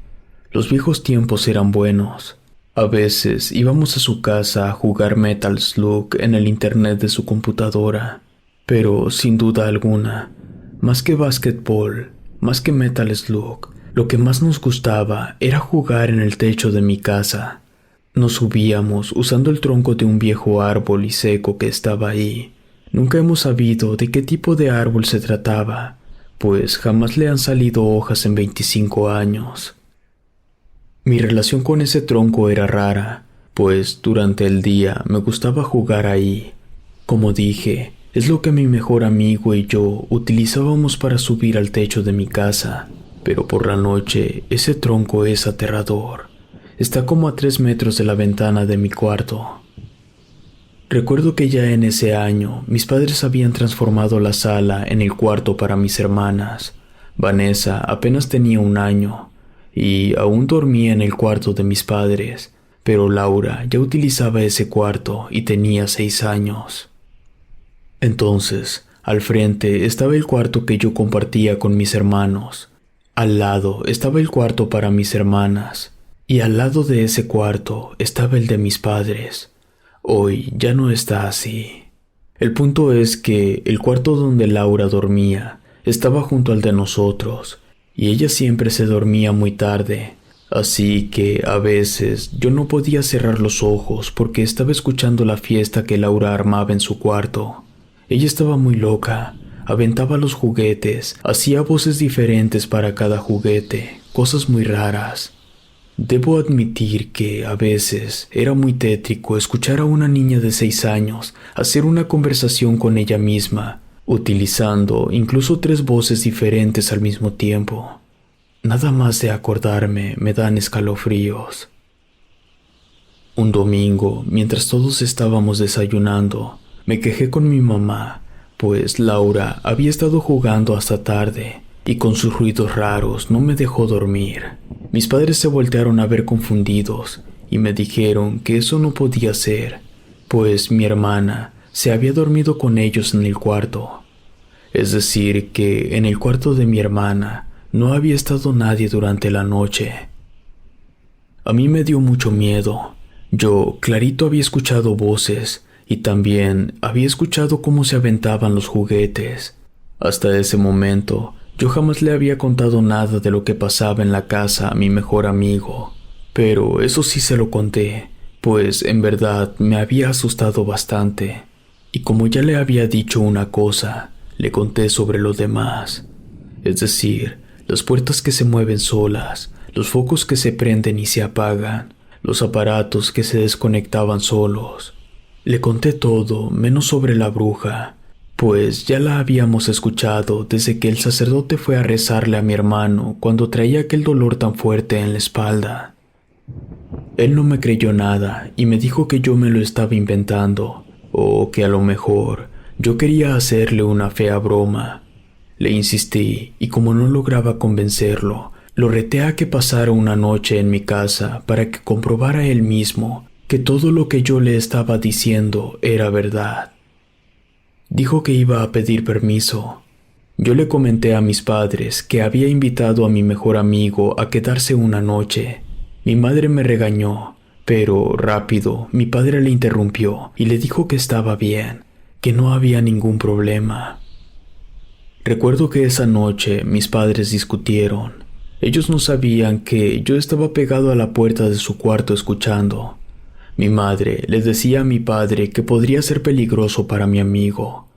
Los viejos tiempos eran buenos. A veces íbamos a su casa a jugar Metal Slug en el internet de su computadora, pero sin duda alguna, más que básquetbol, más que Metal Slug, lo que más nos gustaba era jugar en el techo de mi casa. Nos subíamos usando el tronco de un viejo árbol y seco que estaba ahí. Nunca hemos sabido de qué tipo de árbol se trataba, pues jamás le han salido hojas en 25 años. Mi relación con ese tronco era rara, pues durante el día me gustaba jugar ahí. Como dije, es lo que mi mejor amigo y yo utilizábamos para subir al techo de mi casa, pero por la noche ese tronco es aterrador. Está como a 3 metros de la ventana de mi cuarto. Recuerdo que ya en ese año mis padres habían transformado la sala en el cuarto para mis hermanas. Vanessa apenas tenía 1 año y aún dormía en el cuarto de mis padres, pero Laura ya utilizaba ese cuarto y tenía 6 años. Entonces, al frente estaba el cuarto que yo compartía con mis hermanos. Al lado estaba el cuarto para mis hermanas y al lado de ese cuarto estaba el de mis padres. Hoy ya no está así. El punto es que el cuarto donde Laura dormía estaba junto al de nosotros, y ella siempre se dormía muy tarde, así que a veces yo no podía cerrar los ojos porque estaba escuchando la fiesta que Laura armaba en su cuarto. Ella estaba muy loca, aventaba los juguetes, hacía voces diferentes para cada juguete, cosas muy raras. Debo admitir que a veces era muy tétrico escuchar a una niña de 6 años hacer una conversación con ella misma, utilizando incluso 3 voces diferentes al mismo tiempo. Nada más de acordarme me dan escalofríos. Un domingo, mientras todos estábamos desayunando, me quejé con mi mamá, pues Laura había estado jugando hasta tarde y con sus ruidos raros no me dejó dormir. Mis padres se voltearon a ver confundidos y me dijeron que eso no podía ser, pues mi hermana se había dormido con ellos en el cuarto. Es decir, que en el cuarto de mi hermana no había estado nadie durante la noche. A mí me dio mucho miedo. Yo clarito había escuchado voces y también había escuchado cómo se aventaban los juguetes. Hasta ese momento, yo jamás le había contado nada de lo que pasaba en la casa a mi mejor amigo, pero eso sí se lo conté, pues en verdad me había asustado bastante. Y como ya le había dicho una cosa, le conté sobre lo demás, es decir, las puertas que se mueven solas, los focos que se prenden y se apagan, los aparatos que se desconectaban solos. Le conté todo, menos sobre la bruja, pues ya la habíamos escuchado desde que el sacerdote fue a rezarle a mi hermano cuando traía aquel dolor tan fuerte en la espalda. Él no me creyó nada y me dijo que yo me lo estaba inventando, o que a lo mejor yo quería hacerle una fea broma. Le insistí y como no lograba convencerlo, lo reté a que pasara una noche en mi casa para que comprobara él mismo que todo lo que yo le estaba diciendo era verdad. Dijo que iba a pedir permiso. Yo le comenté a mis padres que había invitado a mi mejor amigo a quedarse una noche. Mi madre me regañó, pero rápido mi padre le interrumpió y le dijo que estaba bien, que no había ningún problema. Recuerdo que esa noche mis padres discutieron. Ellos no sabían que yo estaba pegado a la puerta de su cuarto escuchando. Mi madre le decía a mi padre que podría ser peligroso para mi amigo,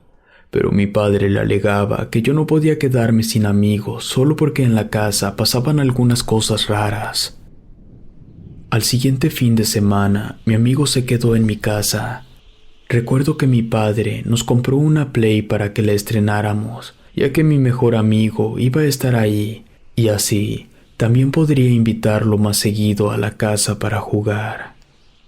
pero mi padre le alegaba que yo no podía quedarme sin amigos solo porque en la casa pasaban algunas cosas raras. Al siguiente fin de semana, mi amigo se quedó en mi casa. Recuerdo que mi padre nos compró una Play para que la estrenáramos, ya que mi mejor amigo iba a estar ahí, y así también podría invitarlo más seguido a la casa para jugar.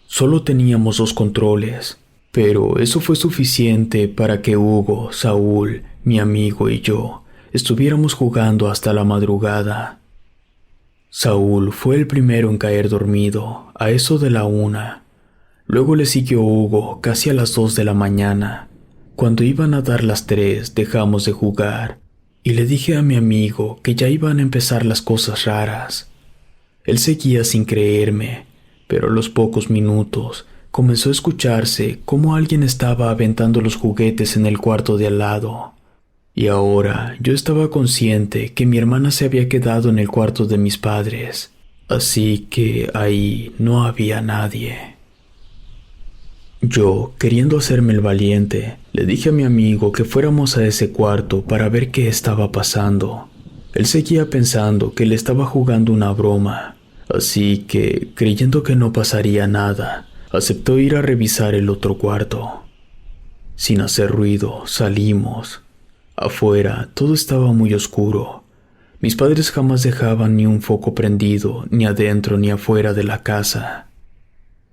Solo teníamos 2 controles, pero eso fue suficiente para que Hugo, Saúl, mi amigo y yo estuviéramos jugando hasta la madrugada. Saúl fue el primero en caer dormido, a eso de la 1. Luego le siguió Hugo casi a las 2 de la mañana. Cuando iban a dar las 3 dejamos de jugar y le dije a mi amigo que ya iban a empezar las cosas raras. Él seguía sin creerme, pero a los pocos minutos comenzó a escucharse cómo alguien estaba aventando los juguetes en el cuarto de al lado. Y ahora yo estaba consciente que mi hermana se había quedado en el cuarto de mis padres, así que ahí no había nadie. Yo, queriendo hacerme el valiente, le dije a mi amigo que fuéramos a ese cuarto para ver qué estaba pasando. Él seguía pensando que le estaba jugando una broma, así que, creyendo que no pasaría nada, aceptó ir a revisar el otro cuarto. Sin hacer ruido, salimos. Afuera, todo estaba muy oscuro. Mis padres jamás dejaban ni un foco prendido, ni adentro ni afuera de la casa.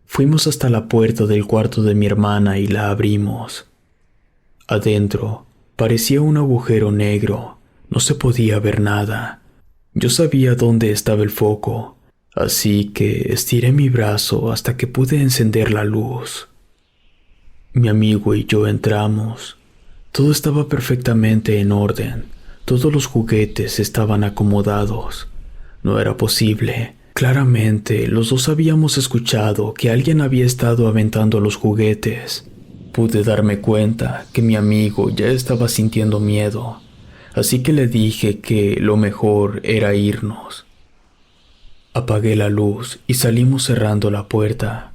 Fuimos hasta la puerta del cuarto de mi hermana y la abrimos. Adentro, parecía un agujero negro. No se podía ver nada. Yo sabía dónde estaba el foco, así que estiré mi brazo hasta que pude encender la luz. Mi amigo y yo entramos. Todo estaba perfectamente en orden. Todos los juguetes estaban acomodados. No era posible. Claramente, los dos habíamos escuchado que alguien había estado aventando los juguetes. Pude darme cuenta que mi amigo ya estaba sintiendo miedo, así que le dije que lo mejor era irnos. Apagué la luz y salimos cerrando la puerta.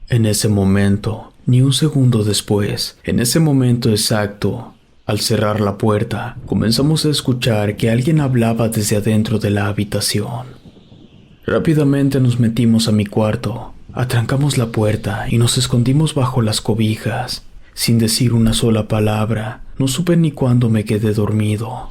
En ese momento, ni un segundo después, en ese momento exacto, Al cerrar la puerta, comenzamos a escuchar que alguien hablaba desde adentro de la habitación. Rápidamente nos metimos a mi cuarto, atrancamos la puerta y nos escondimos bajo las cobijas. Sin decir una sola palabra, no supe ni cuándo me quedé dormido.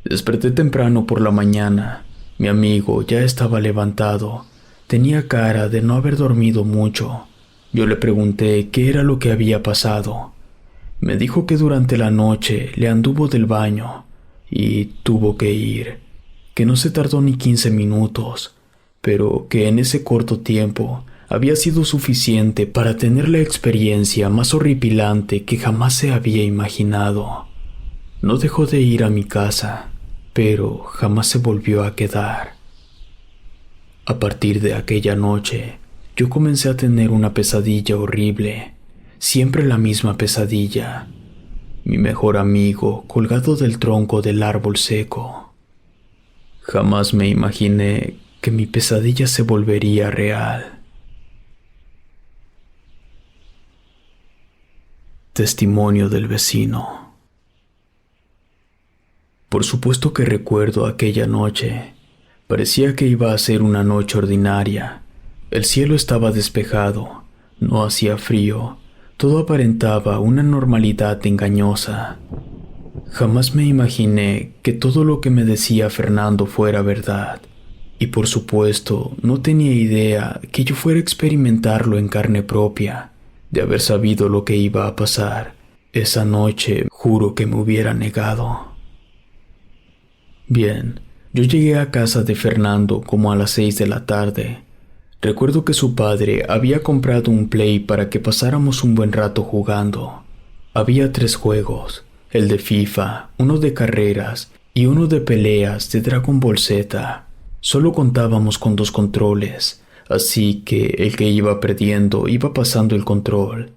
Desperté temprano por la mañana. Mi amigo ya estaba levantado. Tenía cara de no haber dormido mucho. Yo le pregunté qué era lo que había pasado. Me dijo que durante la noche le anduvo del baño y tuvo que ir, que no se tardó ni 15 minutos, pero que en ese corto tiempo había sido suficiente para tener la experiencia más horripilante que jamás se había imaginado. No dejó de ir a mi casa, pero jamás se volvió a quedar. A partir de aquella noche, yo comencé a tener una pesadilla horrible, siempre la misma pesadilla. Mi mejor amigo colgado del tronco del árbol seco. Jamás me imaginé que mi pesadilla se volvería real. Testimonio del vecino. Por supuesto que recuerdo aquella noche. Parecía que iba a ser una noche ordinaria. El cielo estaba despejado, no hacía frío, todo aparentaba una normalidad engañosa. Jamás me imaginé que todo lo que me decía Fernando fuera verdad, y por supuesto no tenía idea que yo fuera a experimentarlo en carne propia. De haber sabido lo que iba a pasar, esa noche juro que me hubiera negado. Bien, yo llegué a casa de Fernando como a las 6 de la tarde. Recuerdo que su padre había comprado un Play para que pasáramos un buen rato jugando. Había 3 juegos, el de FIFA, uno de carreras y uno de peleas de Dragon Ball Z. Solo contábamos con 2 controles, así que el que iba perdiendo iba pasando el control.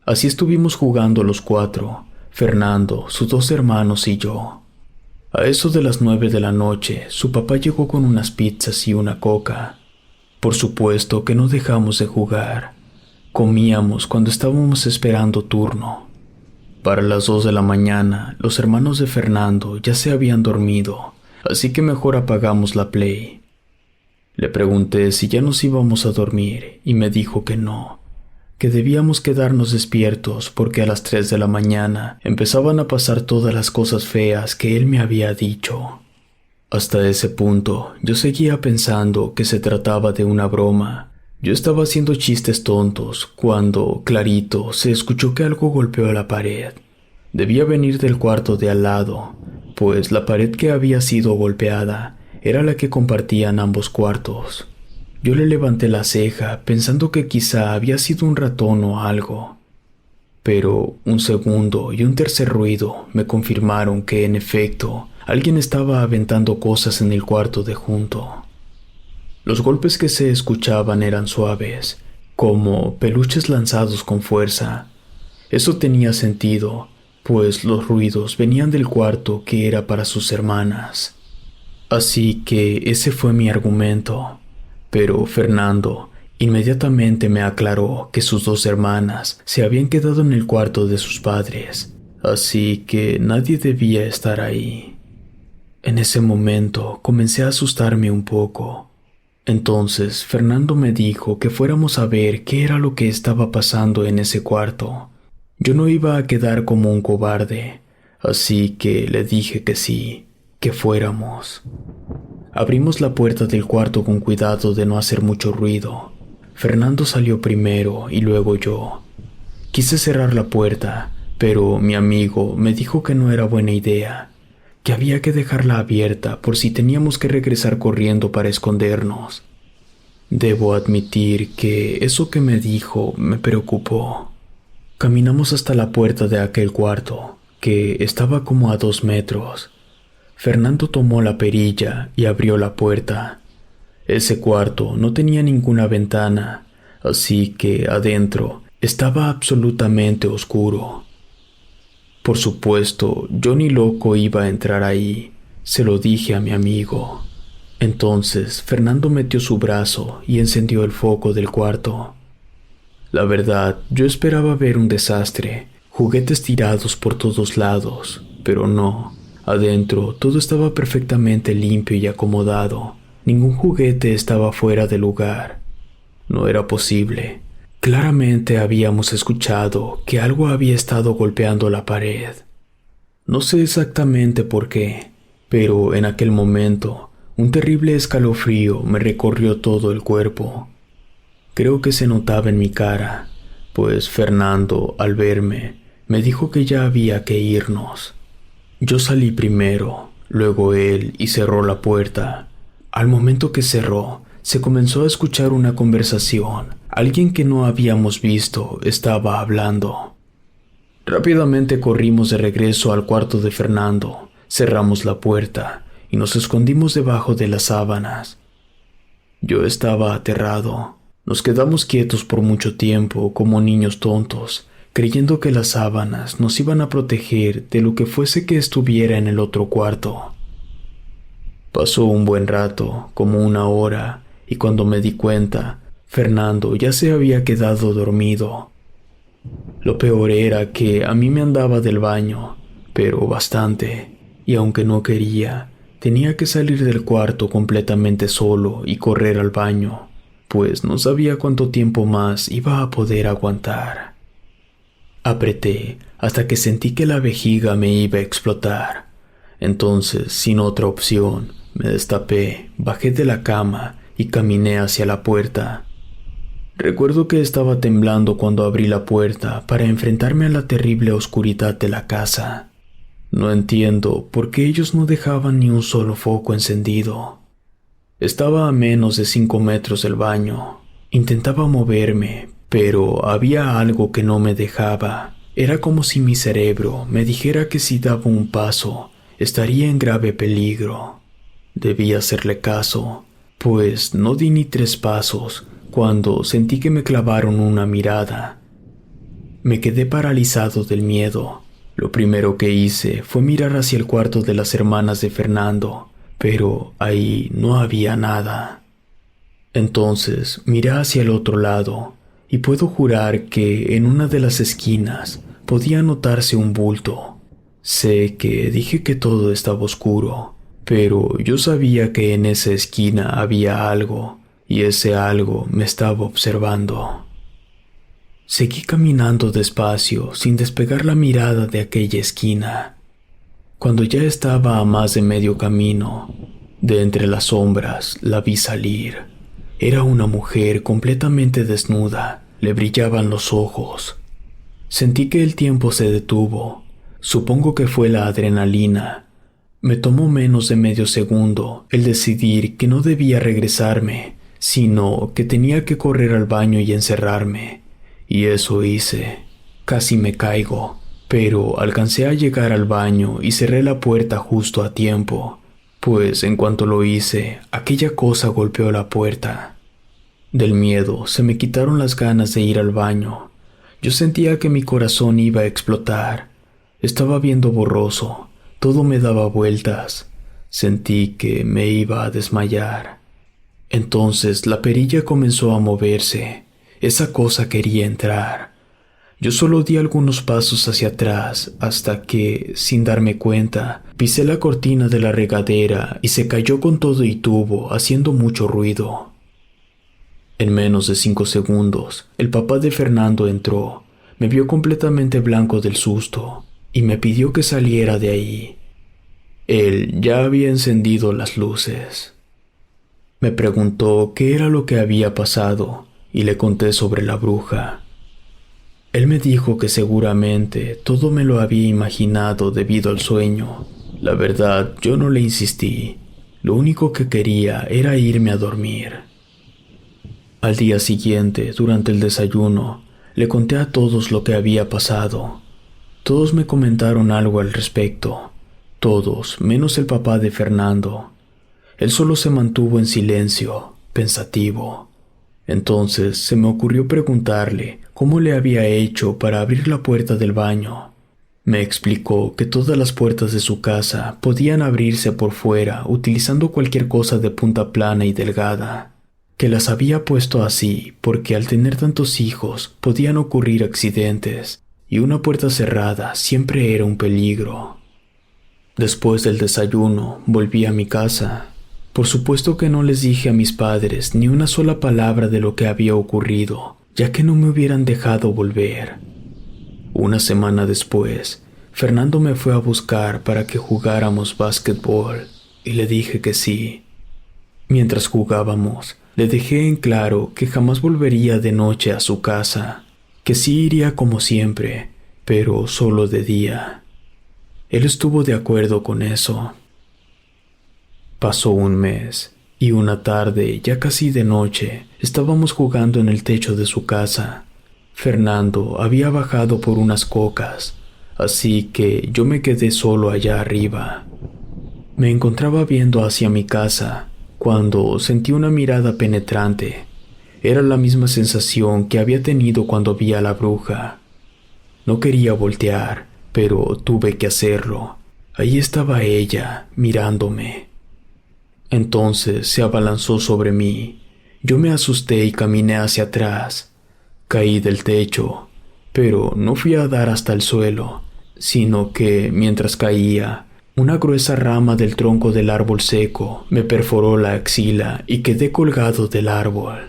Así estuvimos jugando los 4, Fernando, sus 2 hermanos y yo. A eso de las 9 de la noche, su papá llegó con unas pizzas y una coca. Por supuesto que no dejamos de jugar. Comíamos cuando estábamos esperando turno. Para las 2 de la mañana, los hermanos de Fernando ya se habían dormido, así que mejor apagamos la Play. Le pregunté si ya nos íbamos a dormir y me dijo que no, que debíamos quedarnos despiertos porque a las 3 de la mañana empezaban a pasar todas las cosas feas que él me había dicho. Hasta ese punto, yo seguía pensando que se trataba de una broma. Yo estaba haciendo chistes tontos cuando, clarito, se escuchó que algo golpeó la pared. Debía venir del cuarto de al lado, pues la pared que había sido golpeada era la que compartían ambos cuartos. Yo le levanté la ceja pensando que quizá había sido un ratón o algo. Pero un segundo y un tercer ruido me confirmaron que, en efecto, alguien estaba aventando cosas en el cuarto de junto. Los golpes que se escuchaban eran suaves, como peluches lanzados con fuerza. Eso tenía sentido, pues los ruidos venían del cuarto que era para sus hermanas. Así que ese fue mi argumento. Pero Fernando inmediatamente me aclaró que sus 2 hermanas se habían quedado en el cuarto de sus padres, así que nadie debía estar ahí. En ese momento comencé a asustarme un poco. Entonces Fernando me dijo que fuéramos a ver qué era lo que estaba pasando en ese cuarto. Yo no iba a quedar como un cobarde, así que le dije que sí, que fuéramos. Abrimos la puerta del cuarto con cuidado de no hacer mucho ruido. Fernando salió primero y luego yo. Quise cerrar la puerta, pero mi amigo me dijo que no era buena idea, que había que dejarla abierta por si teníamos que regresar corriendo para escondernos. Debo admitir que eso que me dijo me preocupó. Caminamos hasta la puerta de aquel cuarto, que estaba como a 2 metros. Fernando tomó la perilla y abrió la puerta. Ese cuarto no tenía ninguna ventana, así que adentro estaba absolutamente oscuro. Por supuesto, yo ni loco iba a entrar ahí, se lo dije a mi amigo. Entonces Fernando metió su brazo y encendió el foco del cuarto. La verdad, yo esperaba ver un desastre, juguetes tirados por todos lados, pero no. Adentro todo estaba perfectamente limpio y acomodado. Ningún juguete estaba fuera de lugar. No era posible. Claramente habíamos escuchado que algo había estado golpeando la pared. No sé exactamente por qué, pero en aquel momento un terrible escalofrío me recorrió todo el cuerpo. Creo que se notaba en mi cara, pues Fernando, al verme, me dijo que ya había que irnos. Yo salí primero, luego él, y cerró la puerta. Al momento que cerró, se comenzó a escuchar una conversación. Alguien que no habíamos visto estaba hablando. Rápidamente corrimos de regreso al cuarto de Fernando, cerramos la puerta y nos escondimos debajo de las sábanas. Yo estaba aterrado. Nos quedamos quietos por mucho tiempo como niños tontos, creyendo que las sábanas nos iban a proteger de lo que fuese que estuviera en el otro cuarto. Pasó un buen rato, como 1 hora, y cuando me di cuenta, Fernando ya se había quedado dormido. Lo peor era que a mí me andaba del baño, pero bastante, y aunque no quería, tenía que salir del cuarto completamente solo y correr al baño, pues no sabía cuánto tiempo más iba a poder aguantar. Apreté hasta que sentí que la vejiga me iba a explotar. Entonces, sin otra opción, me destapé, bajé de la cama y caminé hacia la puerta. Recuerdo que estaba temblando cuando abrí la puerta para enfrentarme a la terrible oscuridad de la casa. No entiendo por qué ellos no dejaban ni un solo foco encendido. Estaba a menos de 5 metros del baño. Intentaba moverme, pero había algo que no me dejaba. Era como si mi cerebro me dijera que si daba un paso, estaría en grave peligro. Debí hacerle caso, pues no di ni 3 pasos cuando sentí que me clavaron una mirada. Me quedé paralizado del miedo. Lo primero que hice fue mirar hacia el cuarto de las hermanas de Fernando, pero ahí no había nada. Entonces miré hacia el otro lado, y puedo jurar que en una de las esquinas podía notarse un bulto. Sé que dije que todo estaba oscuro, pero yo sabía que en esa esquina había algo, y ese algo me estaba observando. Seguí caminando despacio, sin despegar la mirada de aquella esquina. Cuando ya estaba a más de medio camino, de entre las sombras la vi salir. Era una mujer completamente desnuda, le brillaban los ojos. Sentí que el tiempo se detuvo. Supongo que fue la adrenalina. Me tomó menos de medio segundo el decidir que no debía regresarme, sino que tenía que correr al baño y encerrarme. Y eso hice. Casi me caigo, pero alcancé a llegar al baño y cerré la puerta justo a tiempo, pues en cuanto lo hice, aquella cosa golpeó la puerta. Del miedo se me quitaron las ganas de ir al baño. Yo sentía que mi corazón iba a explotar. Estaba viendo borroso, todo me daba vueltas. Sentí que me iba a desmayar. Entonces la perilla comenzó a moverse. Esa cosa quería entrar. Yo solo di algunos pasos hacia atrás hasta que, sin darme cuenta, pisé la cortina de la regadera y se cayó con todo y tubo, haciendo mucho ruido. En menos de 5 segundos, el papá de Fernando entró, me vio completamente blanco del susto y me pidió que saliera de ahí. Él ya había encendido las luces. Me preguntó qué era lo que había pasado y le conté sobre la bruja. Él me dijo que seguramente todo me lo había imaginado debido al sueño. La verdad, yo no le insistí. Lo único que quería era irme a dormir. Al día siguiente, durante el desayuno, le conté a todos lo que había pasado. Todos me comentaron algo al respecto. Todos, menos el papá de Fernando. Él solo se mantuvo en silencio, pensativo. Entonces se me ocurrió preguntarle cómo le había hecho para abrir la puerta del baño. Me explicó que todas las puertas de su casa podían abrirse por fuera utilizando cualquier cosa de punta plana y delgada, que las había puesto así porque al tener tantos hijos podían ocurrir accidentes, y una puerta cerrada siempre era un peligro. Después del desayuno, volví a mi casa. Por supuesto que no les dije a mis padres ni una sola palabra de lo que había ocurrido, ya que no me hubieran dejado volver. Una semana después, Fernando me fue a buscar para que jugáramos básquetbol y le dije que sí. Mientras jugábamos, le dejé en claro que jamás volvería de noche a su casa, que sí iría como siempre, pero solo de día. Él estuvo de acuerdo con eso. Pasó un mes, y una tarde, ya casi de noche, estábamos jugando en el techo de su casa. Fernando había bajado por unas cocas, así que yo me quedé solo allá arriba. Me encontraba viendo hacia mi casa, cuando sentí una mirada penetrante. Era la misma sensación que había tenido cuando vi a la bruja. No quería voltear, pero tuve que hacerlo. Ahí estaba ella, mirándome. Entonces se abalanzó sobre mí. Yo me asusté y caminé hacia atrás. Caí del techo, pero no fui a dar hasta el suelo, sino que, mientras caía, una gruesa rama del tronco del árbol seco me perforó la axila y quedé colgado del árbol.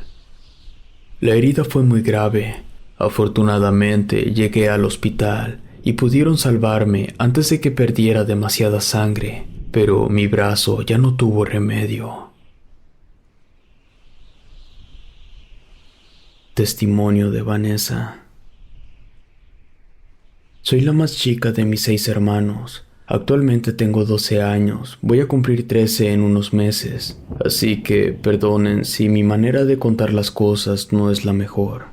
La herida fue muy grave. Afortunadamente llegué al hospital y pudieron salvarme antes de que perdiera demasiada sangre, pero mi brazo ya no tuvo remedio. Testimonio de Vanessa. Soy la más chica de mis 6 hermanos. Actualmente tengo 12 años, voy a cumplir 13 en unos meses, así que perdonen si mi manera de contar las cosas no es la mejor.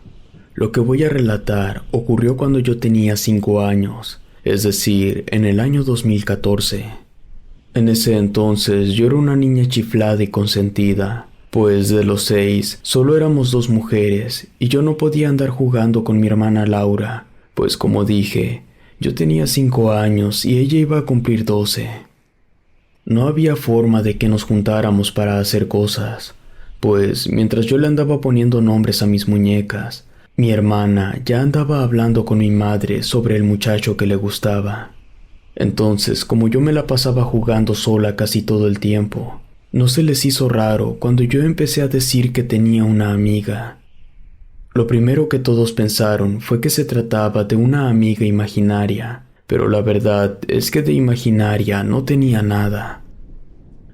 Lo que voy a relatar ocurrió cuando yo tenía 5 años, es decir, en el año 2014. En ese entonces yo era una niña chiflada y consentida, pues de los 6 solo éramos 2 mujeres y yo no podía andar jugando con mi hermana Laura, pues como dije, yo tenía 5 años y ella iba a cumplir 12. No había forma de que nos juntáramos para hacer cosas, pues mientras yo le andaba poniendo nombres a mis muñecas, mi hermana ya andaba hablando con mi madre sobre el muchacho que le gustaba. Entonces, como yo me la pasaba jugando sola casi todo el tiempo, no se les hizo raro cuando yo empecé a decir que tenía una amiga. Lo primero que todos pensaron fue que se trataba de una amiga imaginaria, pero la verdad es que de imaginaria no tenía nada.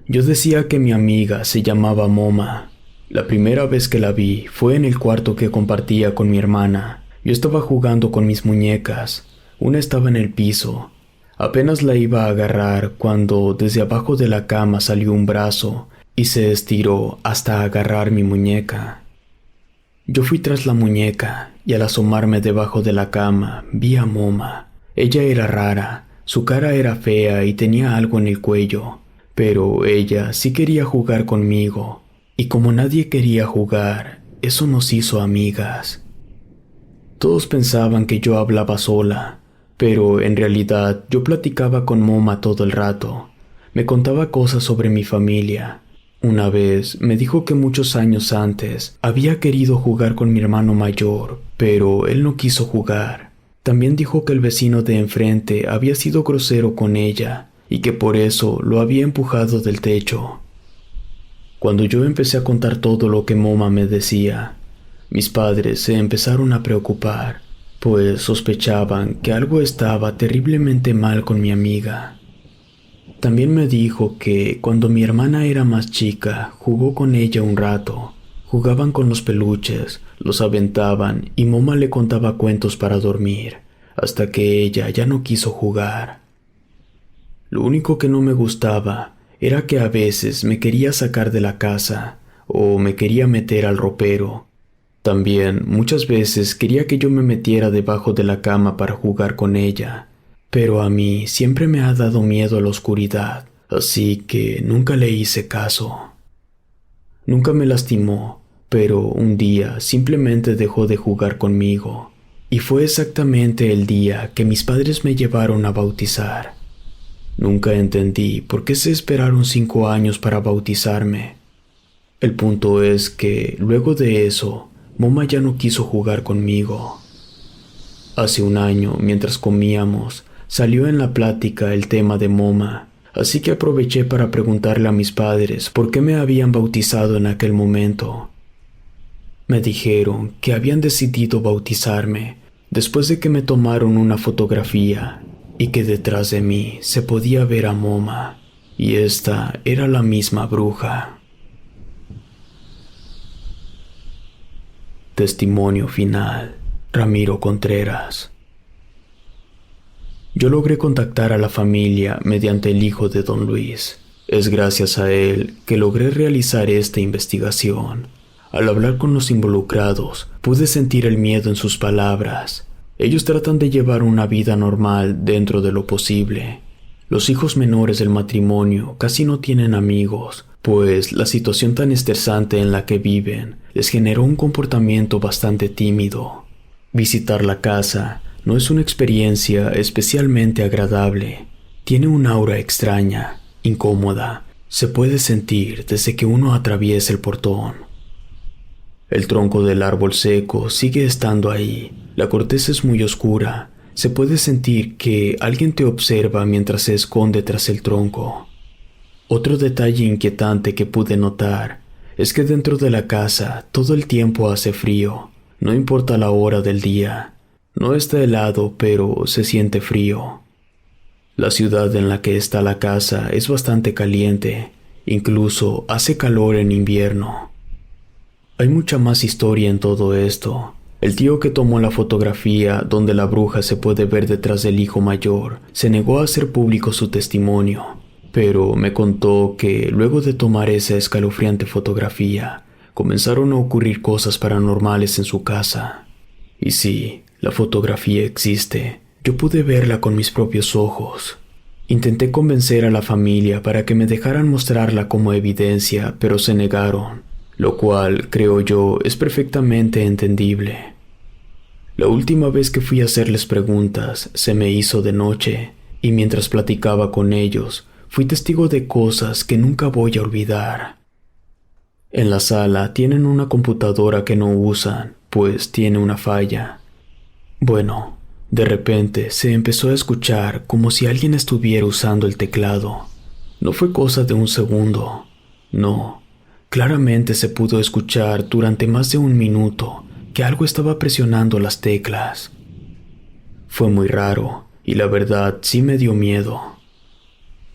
Yo decía que mi amiga se llamaba Moma. La primera vez que la vi fue en el cuarto que compartía con mi hermana. Yo estaba jugando con mis muñecas. Una estaba en el piso. Apenas la iba a agarrar cuando desde abajo de la cama salió un brazo y se estiró hasta agarrar mi muñeca. Yo fui tras la muñeca y al asomarme debajo de la cama vi a Moma. Ella era rara, su cara era fea y tenía algo en el cuello, pero ella sí quería jugar conmigo. Y como nadie quería jugar, eso nos hizo amigas. Todos pensaban que yo hablaba sola, pero en realidad yo platicaba con Moma todo el rato. Me contaba cosas sobre mi familia. Una vez me dijo que muchos años antes había querido jugar con mi hermano mayor, pero él no quiso jugar. También dijo que el vecino de enfrente había sido grosero con ella y que por eso lo había empujado del techo. Cuando yo empecé a contar todo lo que Moma me decía, mis padres se empezaron a preocupar, pues sospechaban que algo estaba terriblemente mal con mi amiga. También me dijo que cuando mi hermana era más chica, jugó con ella un rato. Jugaban con los peluches, los aventaban y Moma le contaba cuentos para dormir, hasta que ella ya no quiso jugar. Lo único que no me gustaba era que a veces me quería sacar de la casa o me quería meter al ropero. También muchas veces quería que yo me metiera debajo de la cama para jugar con ella, pero a mí siempre me ha dado miedo la oscuridad, así que nunca le hice caso. Nunca me lastimó, pero un día simplemente dejó de jugar conmigo, y fue exactamente el día que mis padres me llevaron a bautizar. Nunca entendí por qué se esperaron 5 años para bautizarme. El punto es que, luego de eso, Moma ya no quiso jugar conmigo. Hace un año, mientras comíamos, salió en la plática el tema de Moma, así que aproveché para preguntarle a mis padres por qué me habían bautizado en aquel momento. Me dijeron que habían decidido bautizarme después de que me tomaron una fotografía y que detrás de mí se podía ver a Moma, y esta era la misma bruja. Testimonio final. Ramiro Contreras. Yo logré contactar a la familia mediante el hijo de Don Luis. Es gracias a él que logré realizar esta investigación. Al hablar con los involucrados, pude sentir el miedo en sus palabras. Ellos tratan de llevar una vida normal dentro de lo posible. Los hijos menores del matrimonio casi no tienen amigos, pues la situación tan estresante en la que viven les generó un comportamiento bastante tímido. Visitar la casa no es una experiencia especialmente agradable. Tiene un aura extraña, incómoda. Se puede sentir desde que uno atraviesa el portón. El tronco del árbol seco sigue estando ahí. La corteza es muy oscura. Se puede sentir que alguien te observa mientras se esconde tras el tronco. Otro detalle inquietante que pude notar es que dentro de la casa todo el tiempo hace frío. No importa la hora del día. No está helado, pero se siente frío. La ciudad en la que está la casa es bastante caliente. Incluso hace calor en invierno. Hay mucha más historia en todo esto. El tío que tomó la fotografía donde la bruja se puede ver detrás del hijo mayor se negó a hacer público su testimonio, pero me contó que luego de tomar esa escalofriante fotografía, comenzaron a ocurrir cosas paranormales en su casa. Y sí, la fotografía existe. Yo pude verla con mis propios ojos. Intenté convencer a la familia para que me dejaran mostrarla como evidencia, pero se negaron, lo cual, creo yo, es perfectamente entendible. La última vez que fui a hacerles preguntas, se me hizo de noche, y mientras platicaba con ellos, fui testigo de cosas que nunca voy a olvidar. En la sala tienen una computadora que no usan, pues tiene una falla. Bueno, de repente se empezó a escuchar como si alguien estuviera usando el teclado. No fue cosa de un segundo, no. Claramente se pudo escuchar durante más de un minuto que algo estaba presionando las teclas. Fue muy raro y la verdad sí me dio miedo.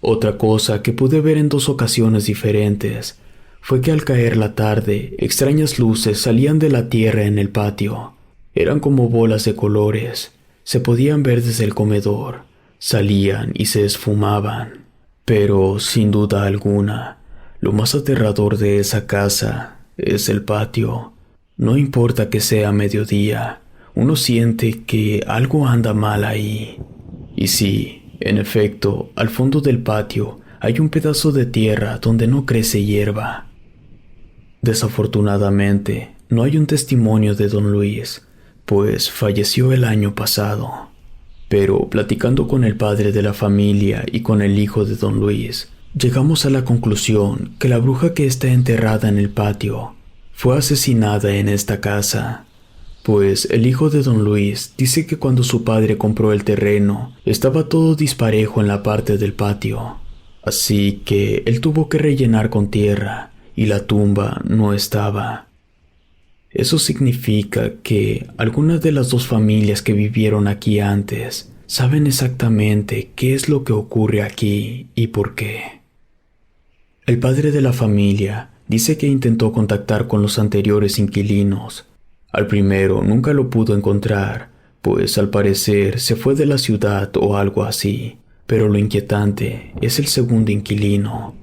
Otra cosa que pude ver en 2 ocasiones diferentes fue que al caer la tarde, extrañas luces salían de la tierra en el patio. Eran como bolas de colores. Se podían ver desde el comedor. Salían y se esfumaban. Pero, sin duda alguna, lo más aterrador de esa casa es el patio. No importa que sea mediodía, uno siente que algo anda mal ahí. Y sí, en efecto, al fondo del patio hay un pedazo de tierra donde no crece hierba. Desafortunadamente, no hay un testimonio de Don Luis, pues falleció el año pasado. Pero platicando con el padre de la familia y con el hijo de Don Luis, llegamos a la conclusión que la bruja que está enterrada en el patio fue asesinada en esta casa, pues el hijo de Don Luis dice que cuando su padre compró el terreno estaba todo disparejo en la parte del patio, así que él tuvo que rellenar con tierra y la tumba no estaba. Eso significa que algunas de las 2 familias que vivieron aquí antes saben exactamente qué es lo que ocurre aquí y por qué. El padre de la familia dice que intentó contactar con los anteriores inquilinos. Al primero nunca lo pudo encontrar, pues al parecer se fue de la ciudad o algo así. Pero lo inquietante es el segundo inquilino,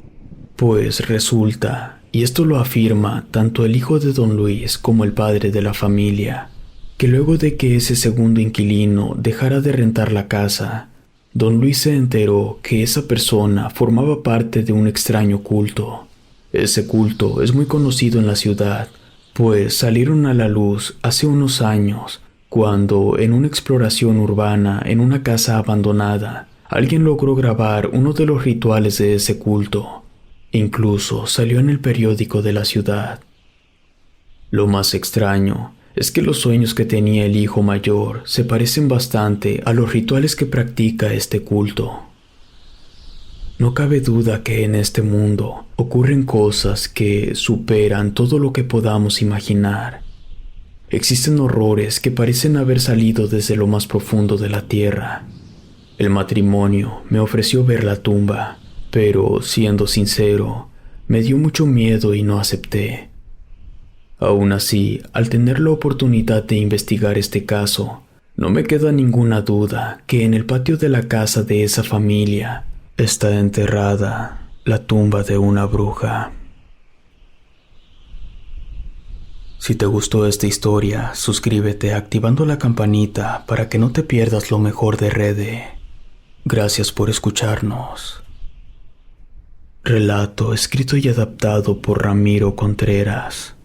pues resulta, y esto lo afirma tanto el hijo de Don Luis como el padre de la familia, que luego de que ese segundo inquilino dejara de rentar la casa, Don Luis se enteró que esa persona formaba parte de un extraño culto. Ese culto es muy conocido en la ciudad, pues salieron a la luz hace unos años, cuando en una exploración urbana en una casa abandonada, alguien logró grabar uno de los rituales de ese culto. Incluso salió en el periódico de la ciudad. Lo más extraño es que los sueños que tenía el hijo mayor se parecen bastante a los rituales que practica este culto. No cabe duda que en este mundo ocurren cosas que superan todo lo que podamos imaginar. Existen horrores que parecen haber salido desde lo más profundo de la tierra. El matrimonio me ofreció ver la tumba, pero, siendo sincero, me dio mucho miedo y no acepté. Aún así, al tener la oportunidad de investigar este caso, no me queda ninguna duda que en el patio de la casa de esa familia está enterrada la tumba de una bruja. Si te gustó esta historia, suscríbete activando la campanita para que no te pierdas lo mejor de Rede. Gracias por escucharnos. Relato escrito y adaptado por Ramiro Contreras.